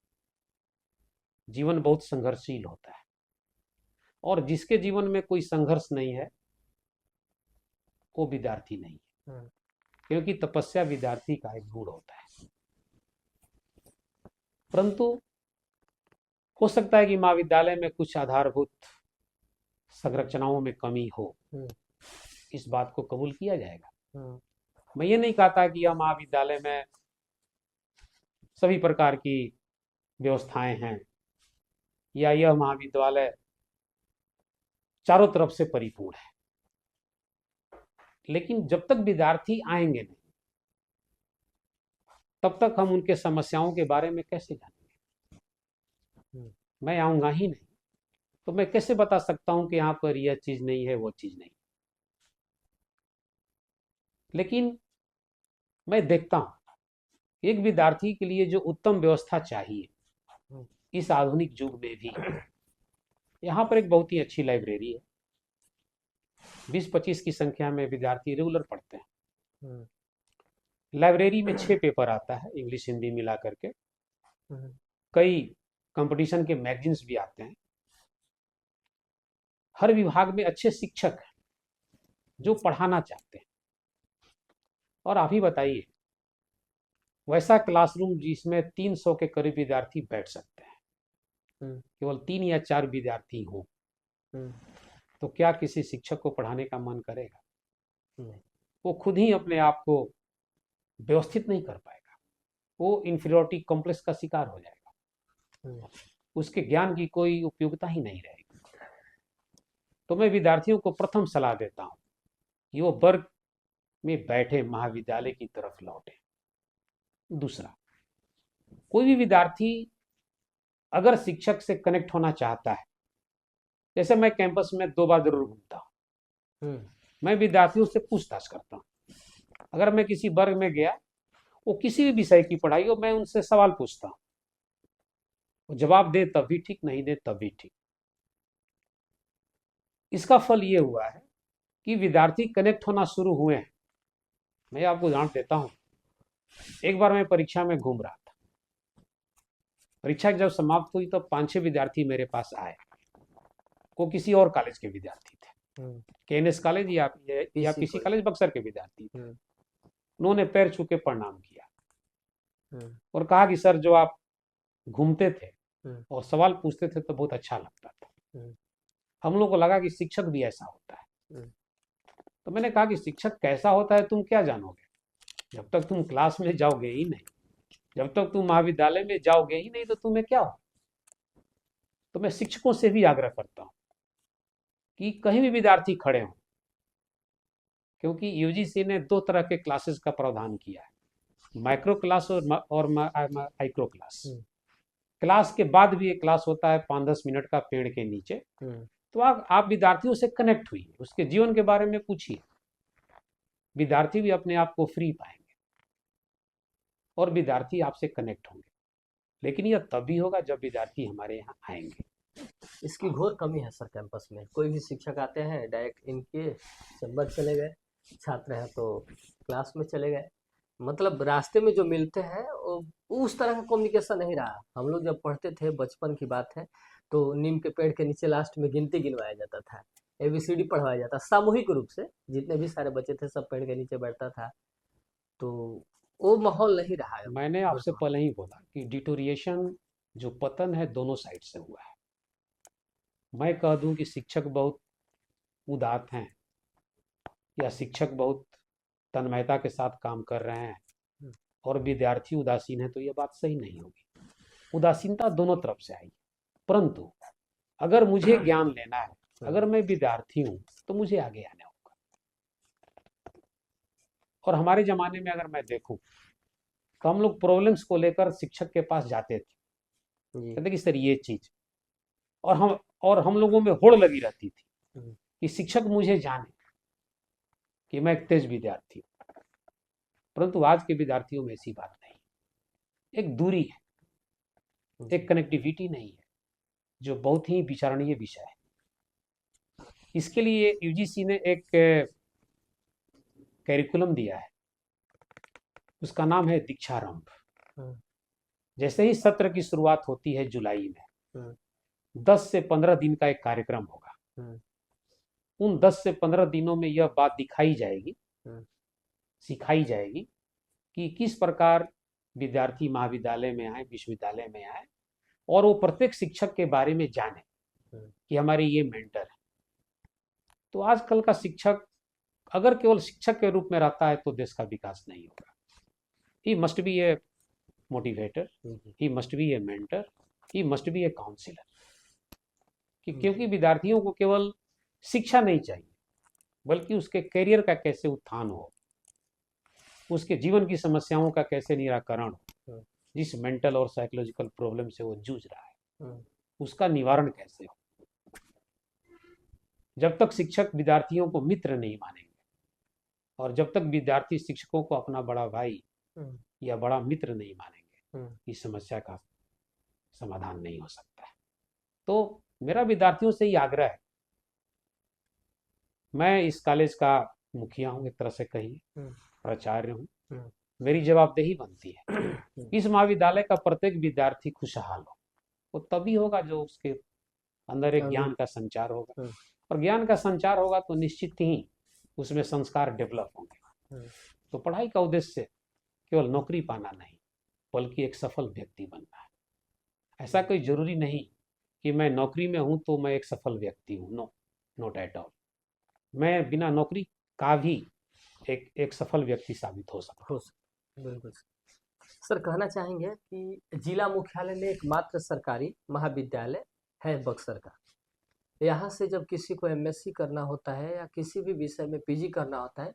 जीवन बहुत संघर्षशील होता है, और जिसके जीवन में कोई संघर्ष नहीं है वो विद्यार्थी नहीं है, क्योंकि तपस्या विद्यार्थी का एक गुण होता है। परंतु हो सकता है कि महाविद्यालय में कुछ आधारभूत संरचनाओं में कमी हो, इस बात को कबूल किया जाएगा। मैं ये नहीं कहता कि यह महाविद्यालय में सभी प्रकार की व्यवस्थाएं हैं या यह महाविद्यालय चारों तरफ से परिपूर्ण है, लेकिन जब तक विद्यार्थी आएंगे नहीं, तब तक हम उनके समस्याओं के बारे में कैसे जानेंगे? मैं आऊंगा ही नहीं तो मैं कैसे बता सकता हूं कि यहाँ पर यह चीज नहीं है, वो चीज नहीं। लेकिन मैं देखता हूं एक विद्यार्थी के लिए जो उत्तम व्यवस्था चाहिए इस आधुनिक युग में भी, यहाँ पर एक बहुत ही अच्छी लाइब्रेरी है। 20-25 की संख्या में विद्यार्थी रेगुलर पढ़ते हैं। लाइब्रेरी में 6 पेपर आता है, इंग्लिश हिंदी मिला करके। कई कंपटीशन के मैगजीन्स भी आते हैं। हर विभाग में अच्छे शिक्षक हैं जो पढ़ाना चाहते हैं। और आप ही बताइए, वैसा क्लासरूम जिसमें 300 के करीब विद्यार्थी बैठ सकते हैं, केवल 3 या 4 विद्यार्थी हों, तो क्या किसी शिक्षक को पढ़ाने का मन करेगा? वो खुद ही अपने आप को व्यवस्थित नहीं कर पाएगा, वो इंफीरियरिटी कॉम्प्लेक्स का शिकार हो जाएगा, उसके ज्ञान की कोई उपयोगिता ही नहीं रहेगी। तो मैं विद्यार्थियों को प्रथम सलाह देता हूं कि वो वर्ग में बैठे महाविद्यालय की तरफ लौटे। दूसरा, कोई भी विद्यार्थी अगर शिक्षक से कनेक्ट होना चाहता है, जैसे मैं कैंपस में 2 बार जरूर घूमता हूं, मैं विद्यार्थियों से पूछताछ करता हूं। अगर मैं किसी वर्ग में गया, वो किसी भी विषय की पढ़ाई हो, मैं उनसे सवाल पूछता हूं, वो जवाब दे तब भी ठीक, नहीं दे तब भी ठीक। इसका फल ये हुआ है कि विद्यार्थी कनेक्ट होना शुरू हुए हैं। मैं आपको उदाहरण देता हूं। एक बार मैं परीक्षा में घूम रहा था। परीक्षा जब समाप्त हुई तो 5-6 विद्यार्थी मेरे पास आए। वो किसी और कॉलेज के विद्यार्थी थे, केएनएस कॉलेज या किसी कॉलेज बक्सर के विद्यार्थी थे। उन्होंने पैर छू के प्रणाम किया और कहा कि सर, जो आप घूमते थे और सवाल पूछते थे तो बहुत अच्छा लगता था। हम लोग को लगा कि शिक्षक भी ऐसा होता है। तो मैंने कहा कि शिक्षक कैसा होता है तुम क्या जानोगे, जब तक तुम क्लास में जाओगे ही नहीं, जब तक तुम महाविद्यालय में जाओगे ही नहीं, तो तुम्हें क्या हो। तो मैं शिक्षकों से भी आग्रह करता हूं कि कहीं भी विद्यार्थी खड़े हों, क्योंकि यूजीसी ने 2 तरह के क्लासेस का प्रावधान किया है, माइक्रो क्लास और माइक्रो क्लास। क्लास के बाद भी एक क्लास होता है 5-10 मिनट का पेड़ के नीचे। तो आप विद्यार्थियों से कनेक्ट हुई, उसके जीवन के बारे में पूछिए, विद्यार्थी भी अपने आप को फ्री पाएंगे और विद्यार्थी आपसे कनेक्ट होंगे। लेकिन यह तभी होगा जब विद्यार्थी हमारे यहाँ आएंगे। इसकी घोर कमी है सर कैंपस में। कोई भी शिक्षक आते हैं, डायरेक्ट इनके चैम्बर चले गए, छात्र हैं तो क्लास में चले गए। मतलब रास्ते में जो मिलते हैं वो उस तरह का कम्युनिकेशन नहीं रहा। हम लोग जब पढ़ते थे, बचपन की बात है, तो नीम के पेड़ के नीचे लास्ट में गिनती गिनवाया जाता था, एबीसीडी पढ़वाया जाता, सामूहिक रूप से जितने भी सारे बच्चे थे सब पेड़ के नीचे बैठता था। तो वो माहौल नहीं रहा है। मैंने आपसे पहले ही बोला कि डिटोरिएशन, जो पतन है, दोनों साइड से हुआ है। मैं कह दूं कि शिक्षक बहुत उदात हैं या शिक्षक बहुत तन्मयता के साथ काम कर रहे हैं और विद्यार्थी उदासीन है, तो यह बात सही नहीं होगी। उदासीनता दोनों तरफ से आई। परंतु अगर मुझे ज्ञान लेना है, अगर मैं विद्यार्थी हूं, तो मुझे आगे आना होगा। और हमारे जमाने में अगर मैं देखूं तो हम लोग प्रॉब्लम्स को लेकर शिक्षक के पास जाते थे, कहते कि सर ये चीज, और हम लोगों में होड़ लगी रहती थी कि शिक्षक मुझे जाने कि मैं एक तेज विद्यार्थी हूं। परंतु आज के विद्यार्थियों में ऐसी बात नहीं, एक दूरी है, एक कनेक्टिविटी नहीं है, जो बहुत ही विचारणीय विषय है। इसके लिए यूजीसी ने एक कैरिकुलम दिया है, उसका नाम है दीक्षारंभ। जैसे ही सत्र की शुरुआत होती है जुलाई में, 10 से 15 दिन का एक कार्यक्रम होगा। उन 10 से 15 दिनों में यह बात दिखाई जाएगी, सिखाई जाएगी कि किस प्रकार विद्यार्थी महाविद्यालय में आए, विश्वविद्यालय में आए, और वो प्रत्येक शिक्षक के बारे में जाने कि हमारे ये मेंटर है। तो आजकल का शिक्षक अगर केवल शिक्षक के रूप में रहता है तो देश का विकास नहीं होगा। He must be a motivator, he must be a mentor, he must be a counsellor. क्योंकि विद्यार्थियों को केवल शिक्षा नहीं चाहिए, बल्कि उसके करियर का कैसे उत्थान हो, उसके जीवन की समस्याओं का कैसे निराकरण, हम्म। जिस मेंटल और साइकोलॉजिकल प्रॉब्लम से वो जूझ रहा है हम्म। उसका निवारण कैसे हो। जब तक शिक्षक विद्यार्थियों को मित्र नहीं मानेंगे और जब तक विद्यार्थी शिक्षकों को अपना बड़ा भाई हम्म। या बड़ा मित्र नहीं मानेंगे, हम्म। इस समस्या का समाधान नहीं हो सकता है। तो मेरा विद्यार्थियों से ही आग्रह है, मैं इस कॉलेज का मुखिया हूँ, एक तरह से कहिए हम्म। प्राचार्य हूँ, हम्म। मेरी जवाबदेही बनती है हम्म। इस महाविद्यालय का प्रत्येक विद्यार्थी खुशहाल हो। वो तभी होगा जो उसके अंदर एक ज्ञान का संचार होगा, हम्म। और ज्ञान का संचार होगा तो निश्चित ही उसमें संस्कार डेवलप होंगे। हम्म। तो पढ़ाई का उद्देश्य केवल नौकरी पाना नहीं, बल्कि एक सफल व्यक्ति बनना है। ऐसा कोई जरूरी नहीं कि मैं नौकरी में हूं तो मैं एक सफल व्यक्ति हूं। No, not at all. मैं बिना नौकरी का भी एक सफल व्यक्ति साबित हो सकता हूं। बिल्कुल सर, कहना चाहेंगे कि जिला मुख्यालय में एकमात्र सरकारी महाविद्यालय है बक्सर का। यहाँ से जब किसी को एमएससी करना होता है या किसी भी विषय में पीजी करना होता है,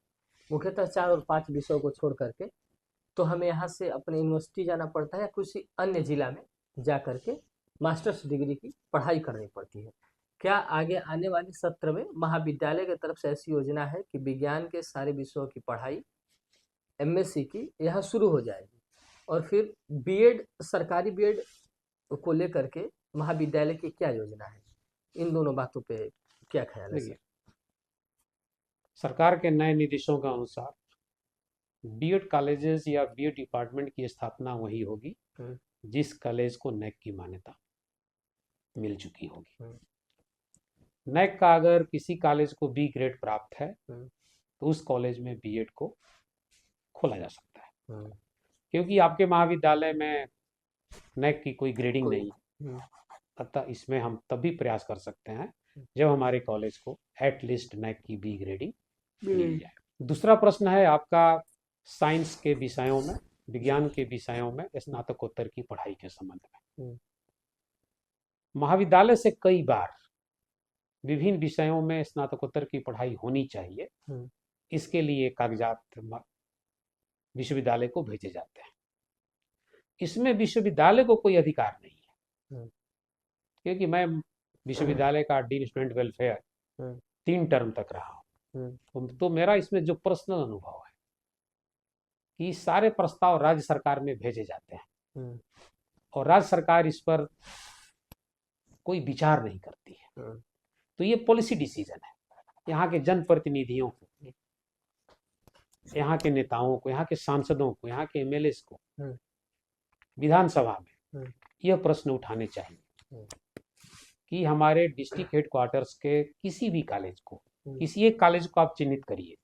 मुख्यतः 4 और 5 विषयों को छोड़ करके, तो हमें यहाँ से अपने यूनिवर्सिटी जाना पड़ता है या किसी अन्य जिला में जा करके मास्टर्स डिग्री की पढ़ाई करनी पड़ती है। क्या आगे आने वाले सत्र में महाविद्यालय की तरफ से ऐसी योजना है कि विज्ञान के सारे विषयों की पढ़ाई एमएससी की यहाँ शुरू हो जाएगी, और फिर बीएड, सरकारी बीएड को लेकर के महाविद्यालय की क्या योजना है? इन दोनों बातों पे क्या ख्याल है सर? सरकार के नए निर्देशों के अनुसार बीएड कॉलेजेस या बीएड डिपार्टमेंट की स्थापना वही होगी जिस कॉलेज को नैक की मान्यता मिल चुकी होगी। नैक का अगर किसी कॉलेज को बी ग्रेड प्राप्त है तो उस कॉलेज में बीएड को खोला जा सकता है, क्योंकि आपके महाविद्यालय में नैक की कोई ग्रेडिंग नहीं है। अतः इसमें हम तभी प्रयास कर सकते हैं जब हमारे कॉलेज को एटलीस्ट नैक की बी ग्रेडिंग मिल जाए। दूसरा प्रश्न है आपका साइंस के विषयों में, विज्ञान के विषयों में स्नातकोत्तर की पढ़ाई के संबंध में। महाविद्यालय से कई बार विभिन्न विषयों में स्नातकोत्तर की पढ़ाई होनी चाहिए, इसके लिए कागजात विश्वविद्यालय को भेजे जाते हैं। इसमें विश्वविद्यालय को कोई अधिकार नहीं है, क्योंकि मैं विश्वविद्यालय का डीन स्टूडेंट वेलफेयर 3 टर्म तक रहा हूं। तो मेरा इसमें जो पर्सनल अनुभव है कि सारे प्रस्ताव राज्य सरकार में भेजे जाते हैं और राज्य सरकार इस पर कोई विचार नहीं करती है। तो ये पॉलिसी डिसीजन है यहाँ के जनप्रतिनिधियों को, यहाँ के नेताओं को, यहाँ के सांसदों को, यहाँ के एमएलए को विधानसभा में यह प्रश्न उठाने चाहिए कि हमारे डिस्ट्रिक्ट हेडक्वार्टर्स के किसी भी कॉलेज को, किसी एक कॉलेज को आप चिन्हित करिए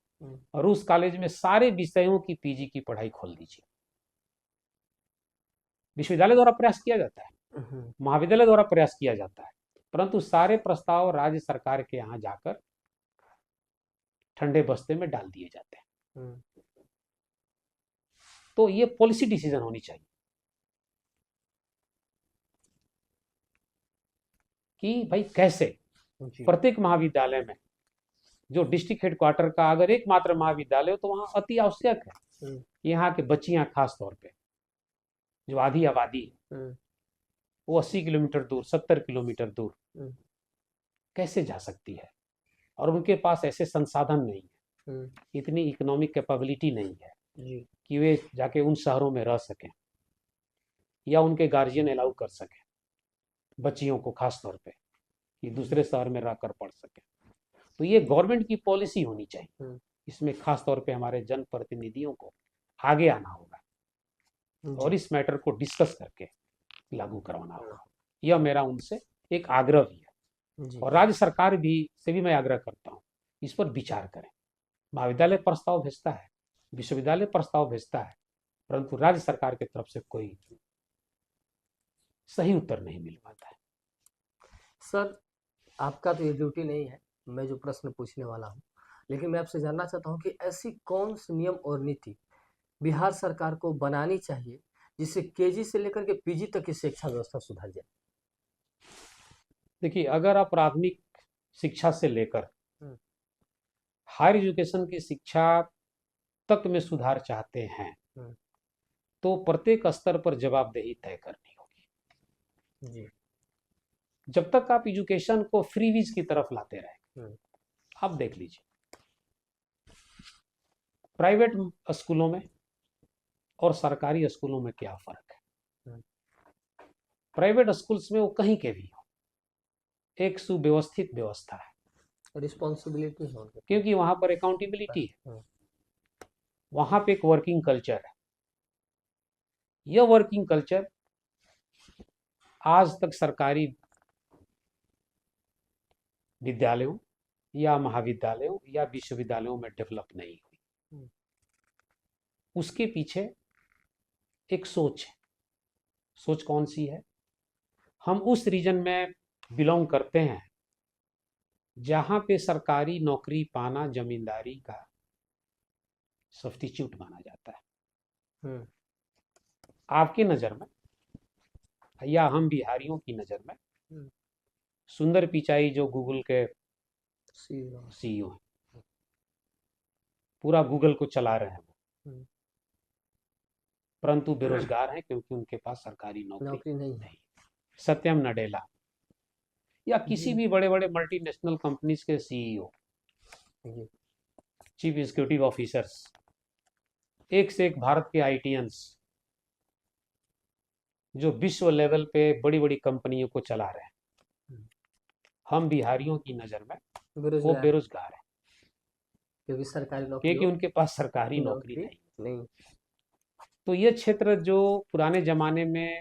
और उस कॉलेज में सारे विषयों की पीजी की पढ़ाई खोल दीजिए। विश्वविद्यालय द्वारा प्रयास किया जाता है, महाविद्यालय द्वारा प्रयास किया जाता है, परंतु सारे प्रस्ताव राज्य सरकार के यहाँ जाकर ठंडे बस्ते में डाल दिए जाते हैं। तो ये पॉलिसी डिसीजन होनी चाहिए कि भाई कैसे प्रत्येक महाविद्यालय में जो डिस्ट्रिक्ट हेडक्वार्टर का अगर एकमात्र महाविद्यालय हो तो वहां अति आवश्यक है यहाँ के बच्चियां, खास तौर पे जो आधी आबादी है वो 80 किलोमीटर दूर, 70 किलोमीटर दूर कैसे जा सकती है, और उनके पास ऐसे संसाधन नहीं है, इतनी इकोनॉमिक कैपेबिलिटी नहीं है कि वे जाके उन शहरों में रह सकें या उनके गार्जियन अलाउ कर सकें बच्चियों को खास तौर पे कि दूसरे शहर में रहकर पढ़ सकें। तो ये गवर्नमेंट की पॉलिसी होनी चाहिए, इसमें खास तौर पे हमारे जनप्रतिनिधियों को आगे आना होगा और इस मैटर को डिस्कस करके लागू करवाना होगा। यह मेरा उनसे एक आग्रह भी है और राज्य सरकार भी से भी मैं आग्रह करता हूँ इस पर विचार करें। महाविद्यालय प्रस्ताव भेजता है, विश्वविद्यालय प्रस्ताव भेजता है, परंतु राज्य सरकार की तरफ से कोई सही उत्तर नहीं मिल पाता है। सर, आपका तो ये ड्यूटी नहीं है, मैं जो प्रश्न पूछने वाला हूँ, लेकिन मैं आपसे जानना चाहता हूँ कि ऐसी कौन सी नियम और नीति बिहार सरकार को बनानी चाहिए जिससे केजी से लेकर के पीजी तक की शिक्षा व्यवस्था सुधर जाए। देखिए, अगर आप प्राथमिक शिक्षा से लेकर हायर एजुकेशन की शिक्षा तक में सुधार चाहते हैं हम्म। तो प्रत्येक स्तर पर जवाबदेही तय करनी होगी। जी। जब तक आप एजुकेशन को फ्रीवीज की तरफ लाते रहे, हम्म। आप देख लीजिए प्राइवेट स्कूलों में और सरकारी स्कूलों में क्या फर्क है। हम्म। प्राइवेट स्कूल्स में वो कहीं के भी हो, एक सुव्यवस्थित व्यवस्था है रिस्पॉन्सिबिलिटी है उनके पास। क्योंकि वहां पर अकाउंटेबिलिटी है, हम्म। वहां पे एक वर्किंग कल्चर है। यह वर्किंग कल्चर आज तक सरकारी विद्यालयों या महाविद्यालयों या विश्वविद्यालयों में डेवलप नहीं हुई। हम्म। उसके पीछे एक सोच है। सोच कौन सी है? हम उस रीजन में बिलोंग करते हैं जहां पे सरकारी नौकरी पाना जमींदारी का सब्स्टिट्यूट माना जाता है। हम्म। आपकी नजर में या हम बिहारियों की नजर में हम्म। सुंदर पिचाई जो गूगल के सीओ। सीईओ हैं, पूरा गूगल को चला रहे हैं वो, हम्म। परंतु बेरोजगार हैं क्योंकि उनके पास सरकारी नौकरी नौकरी नहीं है। नहीं। सत्यम नडेला या किसी जी। भी बड़े बड़े मल्टीनेशनल कंपनीज के सीईओ, जी। चीफ एग्जीक्यूटिव ऑफिसर्स, एक से एक भारत के आईटीएंस जो विश्व लेवल पे बड़ी बड़ी कंपनियों को चला रहे हैं, हम्म। हम बिहारियों की नजर में वो बेरोजगार बेरोजगार है क्योंकि सरकारी क्योंकि नौकरियों उनके पास सरकारी नौकरी नौकरी नहीं। नहीं। तो ये क्षेत्र जो पुराने जमाने में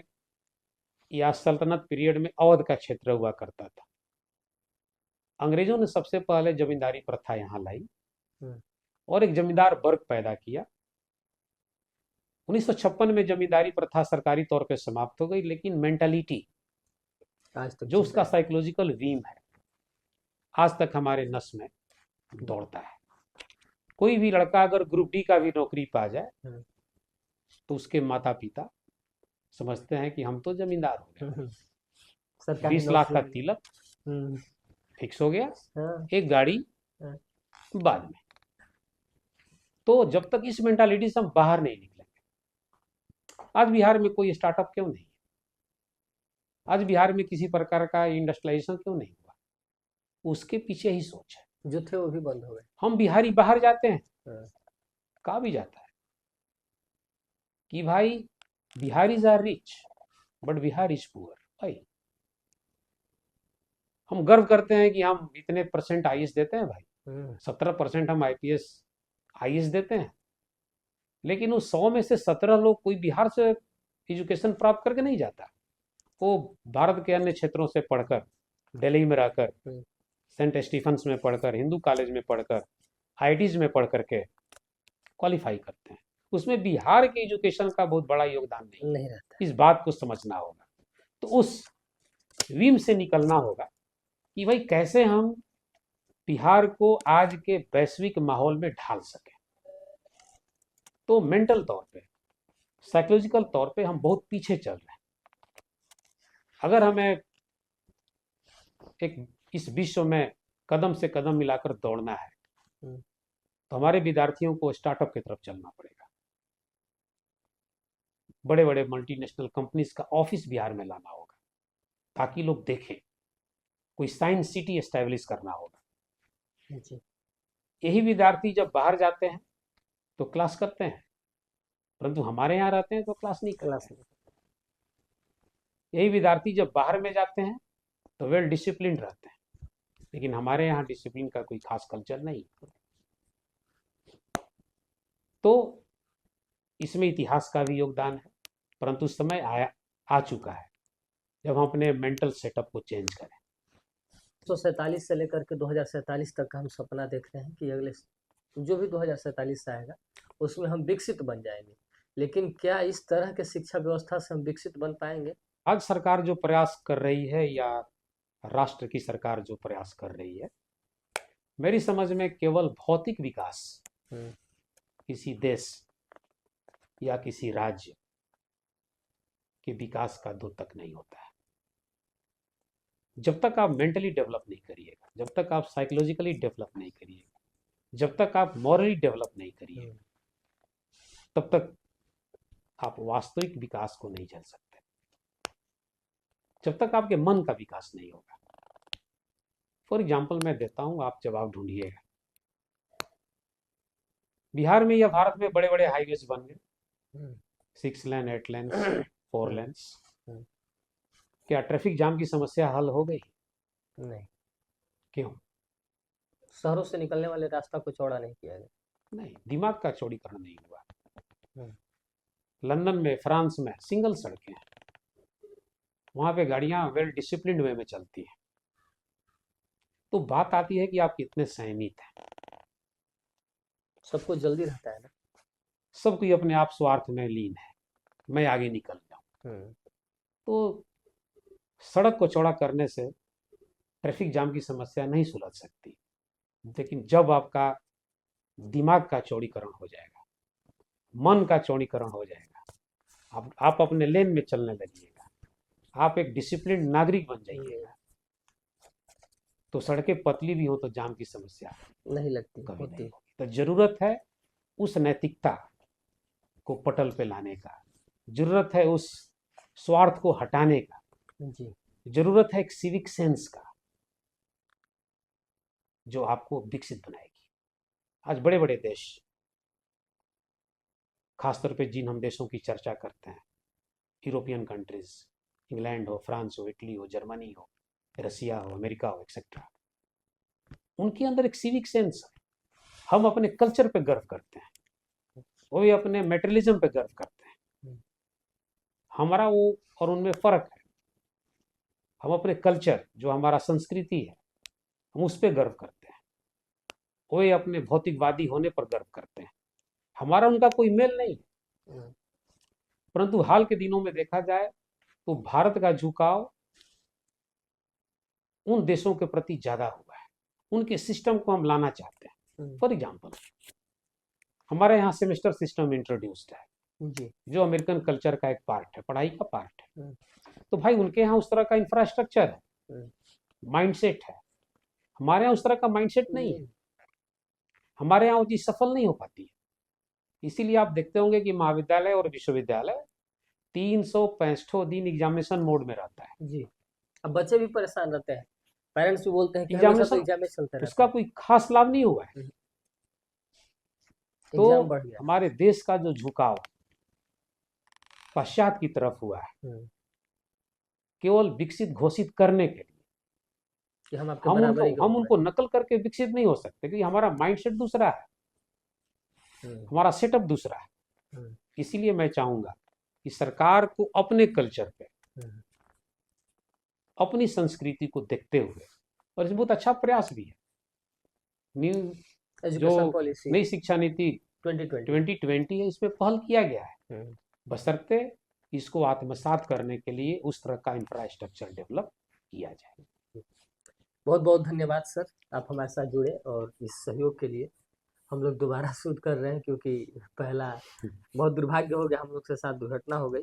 या सल्तनत पीरियड में अवध का क्षेत्र हुआ करता था, अंग्रेजों ने सबसे पहले जमींदारी प्रथा यहाँ लाई हम्म। और एक जमींदार वर्ग पैदा किया। 1956 में जमींदारी प्रथा सरकारी तौर पे समाप्त हो गई, लेकिन मेंटालिटी आज तक जो चल उसका रहा है। साइकोलॉजिकल वीम है आज तक हमारे नस में दौड़ता है। कोई भी लड़का अगर ग्रुप डी का भी नौकरी पा जाए हम्म। तो उसके माता पिता समझते हैं कि हम तो जमींदार हो गए, हम्म। सरकारी 20 लाख का नौकरी। तिलक हम्म। फिक्स हो गया, हाँ। एक गाड़ी हाँ। बाद में। तो जब तक इस मेंटालिटी से हम बाहर नहीं निकलेंगे, आज बिहार में कोई स्टार्टअप क्यों नहीं है? आज बिहार में किसी प्रकार का इंडस्ट्रियलाइजेशन क्यों नहीं हुआ? उसके पीछे ही सोच है। जो थे वो भी बंद हो गए। हम बिहारी बाहर जाते हैं, हाँ। कहा भी जाता है कि भाई Biharis are rich but Bihar is poor. भाई हम गर्व करते हैं कि हम इतने परसेंट आईएएस देते हैं भाई, हम्म। 17% हम आईपीएस आईएएस देते हैं, लेकिन उस 100 में से 17 लोग कोई बिहार से एजुकेशन प्राप्त करके नहीं जाता। वो भारत के अन्य क्षेत्रों से पढ़कर, दिल्ली में रहकर, हम्म। सेंट स्टीफन्स में पढ़कर, हिंदू कॉलेज में पढ़कर, आईआईटीज में पढ़ करके क्वालिफाई करते हैं। उसमें बिहार के एजुकेशन का बहुत बड़ा योगदान नहीं नहीं रहता। इस बात को समझना होगा। तो उस वीम से निकलना होगा कि भाई कैसे हम बिहार को आज के वैश्विक माहौल में ढाल सकें। तो मेंटल तौर पे, साइकोलॉजिकल तौर पे हम बहुत पीछे चल रहे हैं। अगर हमें एक इस विश्व में कदम से कदम मिलाकर दौड़ना है हम्म। तो हमारे विद्यार्थियों को स्टार्टअप की तरफ चलना पड़ेगा। बड़े बड़े मल्टीनेशनल कंपनीज का ऑफिस बिहार में लाना होगा ताकि लोग देखें। कोई साइंस सिटी एस्टैब्लिश करना होगा। जी। यही विद्यार्थी जब बाहर जाते हैं तो क्लास करते हैं, परंतु हमारे यहाँ रहते हैं तो क्लास नहीं क्लास करते हैं। में। यही विद्यार्थी जब बाहर में जाते हैं तो वेल डिसिप्लिन रहते हैं, लेकिन हमारे यहाँ डिसिप्लिन का कोई खास कल्चर नहीं। तो इसमें इतिहास का भी योगदान है, परंतु समय आ चुका है जब हम अपने मेंटल सेटअप को चेंज करें। 1947 से लेकर के 2047 तक का हम सपना देख रहे हैं कि अगले जो भी 2047 से आएगा उसमें हम विकसित बन जाएंगे, लेकिन क्या इस तरह के शिक्षा व्यवस्था से हम विकसित बन पाएंगे? आज सरकार जो प्रयास कर रही है या राष्ट्र की सरकार जो प्रयास कर रही है, मेरी समझ में केवल भौतिक विकास किसी देश या किसी राज्य के विकास का द्योतक नहीं होता है। जब तक आप मेंटली डेवलप नहीं करिएगा, जब तक आप साइकोलॉजिकली डेवलप नहीं करिएगा, जब तक आप मॉरली डेवलप नहीं करिएगा, तब तक आप वास्तविक विकास को नहीं झेल सकते, जब तक आपके मन का विकास नहीं होगा। फॉर एग्जाम्पल मैं देता हूं, आप जवाब ढूंढिएगा। बिहार में या भारत में बड़े बड़े हाईवेज बन गए, 6 लेन, 8 लेन, 4 लेन्स। क्या ट्रैफिक जाम की समस्या हल हो गई? नहीं, क्यों? शहरों से निकलने वाले रास्ता को चौड़ा नहीं किया गया। नहीं, दिमाग का चौड़ीकरण नहीं हुआ। हम्म। लंदन में, फ्रांस में सिंगल सड़कें हैं, वहां पे गाड़ियां वेल डिसिप्लिन्ड वे में चलती हैं। तो बात आती है कि आप कितने संयमित हैं। सबको जल्दी रहता है ना। सब कोई अपने आप स्वार्थ में लीन है, मैं आगे निकल जाऊं। तो सड़क को चौड़ा करने से ट्रैफिक जाम की समस्या नहीं सुलझ सकती, लेकिन जब आपका दिमाग का चौड़ीकरण हो जाएगा, मन का चौड़ीकरण हो जाएगा, आप अपने लेन में चलने लगिएगा, आप एक डिसिप्लिन नागरिक बन जाइएगा, तो सड़कें पतली भी हो तो जाम की समस्या नहीं लगती, कभी होती। नहीं होगी। तो जरूरत है उस नैतिकता को पटल पे लाने का, जरूरत है उस स्वार्थ को हटाने का, जी। जरूरत है एक सिविक सेंस का, जो आपको विकसित बनाएगी। आज बड़े बड़े देश, खासतौर पे जिन हम देशों की चर्चा करते हैं, यूरोपियन कंट्रीज, इंग्लैंड हो, फ्रांस हो, इटली हो, जर्मनी हो, रसिया हो, अमेरिका हो, एक्सेट्रा, उनके अंदर एक सिविक सेंस है। हम अपने कल्चर पे गर्व करते हैं, वो भी अपने मेटेरियलिज्म पे गर्व करते हैं। हमारा वो और उनमें फर्क है। हम अपने कल्चर, जो हमारा संस्कृति है, हम उस पर गर्व करते हैं, वो अपने भौतिकवादी होने पर गर्व करते हैं। हमारा उनका कोई मेल नहीं है। परंतु हाल के दिनों में देखा जाए तो भारत का झुकाव उन देशों के प्रति ज्यादा हुआ है, उनके सिस्टम को हम लाना चाहते हैं। फॉर एग्जाम्पल, हमारे यहाँ सेमेस्टर सिस्टम इंट्रोड्यूस्ड है जी, जो अमेरिकन कल्चर का एक पार्ट है, पढ़ाई का पार्ट है। तो भाई उनके यहाँ उस तरह का इंफ्रास्ट्रक्चर है, माइंडसेट है। हमारे यहाँ उस तरह का माइंडसेट नहीं है। हमारे यहाँ वो चीज सफल नहीं हो पाती है। इसीलिए आप देखते होंगे कि महाविद्यालय और विश्वविद्यालय 365 दिन एग्जामिनेशन मोड में रहता है। जी। अब बच्चे भी परेशान रहते हैं, पेरेंट्स भी बोलते हैं कि हमेशा तो एग्जामिनेशन चलते रहता उसका कोई खास लाभ नहीं हुआ है। तो एग्जाम बढ़ गया। हमारे देश का जो झुकाव पश्चात की तरफ हुआ है, केवल विकसित घोषित करने के लिए, कि हम उनको नकल करके विकसित नहीं हो सकते, क्योंकि हमारा माइंडसेट दूसरा है, हमारा सेटअप दूसरा है। इसीलिए मैं चाहूंगा कि सरकार को अपने कल्चर पे, अपनी संस्कृति को देखते हुए, और इसमें बहुत अच्छा प्रयास भी है, जो नई शिक्षा नीति 2020 है, इसमें पहल किया गया है, बशर्ते इसको आत्मसात करने के लिए उस तरह का इंफ्रास्ट्रक्चर डेवलप किया जाए। बहुत बहुत धन्यवाद सर, आप हमारे साथ जुड़े और इस सहयोग के लिए। हम लोग दोबारा शूट कर रहे हैं क्योंकि पहला बहुत दुर्भाग्य हो गया, हम लोग के साथ दुर्घटना हो गई।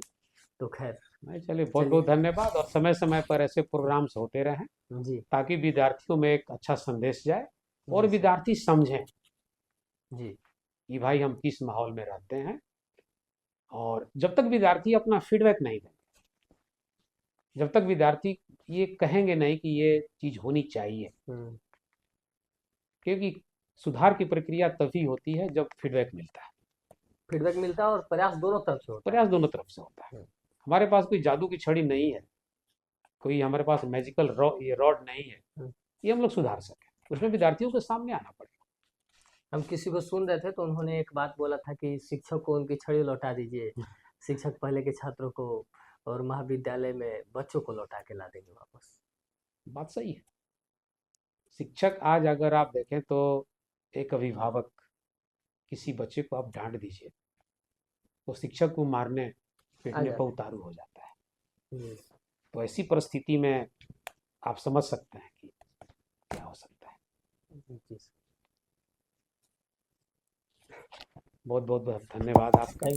तो खैर, चलिए बहुत बहुत धन्यवाद, और समय समय पर ऐसे प्रोग्राम्स होते रहें जी, ताकि विद्यार्थियों में एक अच्छा संदेश जाए और विद्यार्थी समझें जी कि भाई हम किस माहौल में रहते हैं। और जब तक विद्यार्थी अपना फीडबैक नहीं देंगे, जब तक विद्यार्थी ये कहेंगे नहीं कि ये चीज होनी चाहिए, क्योंकि सुधार की प्रक्रिया तभी होती है जब फीडबैक मिलता है। फीडबैक मिलता है और प्रयास दोनों तरफ से होता है। प्रयास दोनों तरफ से होता है। हमारे पास कोई जादू की छड़ी नहीं है, कोई हमारे पास मैजिकल रॉड नहीं है ये हम लोग सुधार सके, उसमें विद्यार्थियों के सामने आना पड़ेगा। हम किसी को सुन रहे थे तो उन्होंने एक बात बोला था कि शिक्षक को उनकी छड़ी लौटा दीजिए, शिक्षक पहले के छात्रों को और महाविद्यालय में बच्चों को लौटा के ला देंगे वापस। बात सही है। शिक्षक आज अगर आप देखें तो एक अभिभावक किसी बच्चे को आप डांट दीजिए तो शिक्षक को मारने पीटने पर उतारू हो जाता है। तो ऐसी परिस्थिति में आप समझ सकते हैं कि क्या हो सकता है। बहुत बहुत धन्यवाद आपका।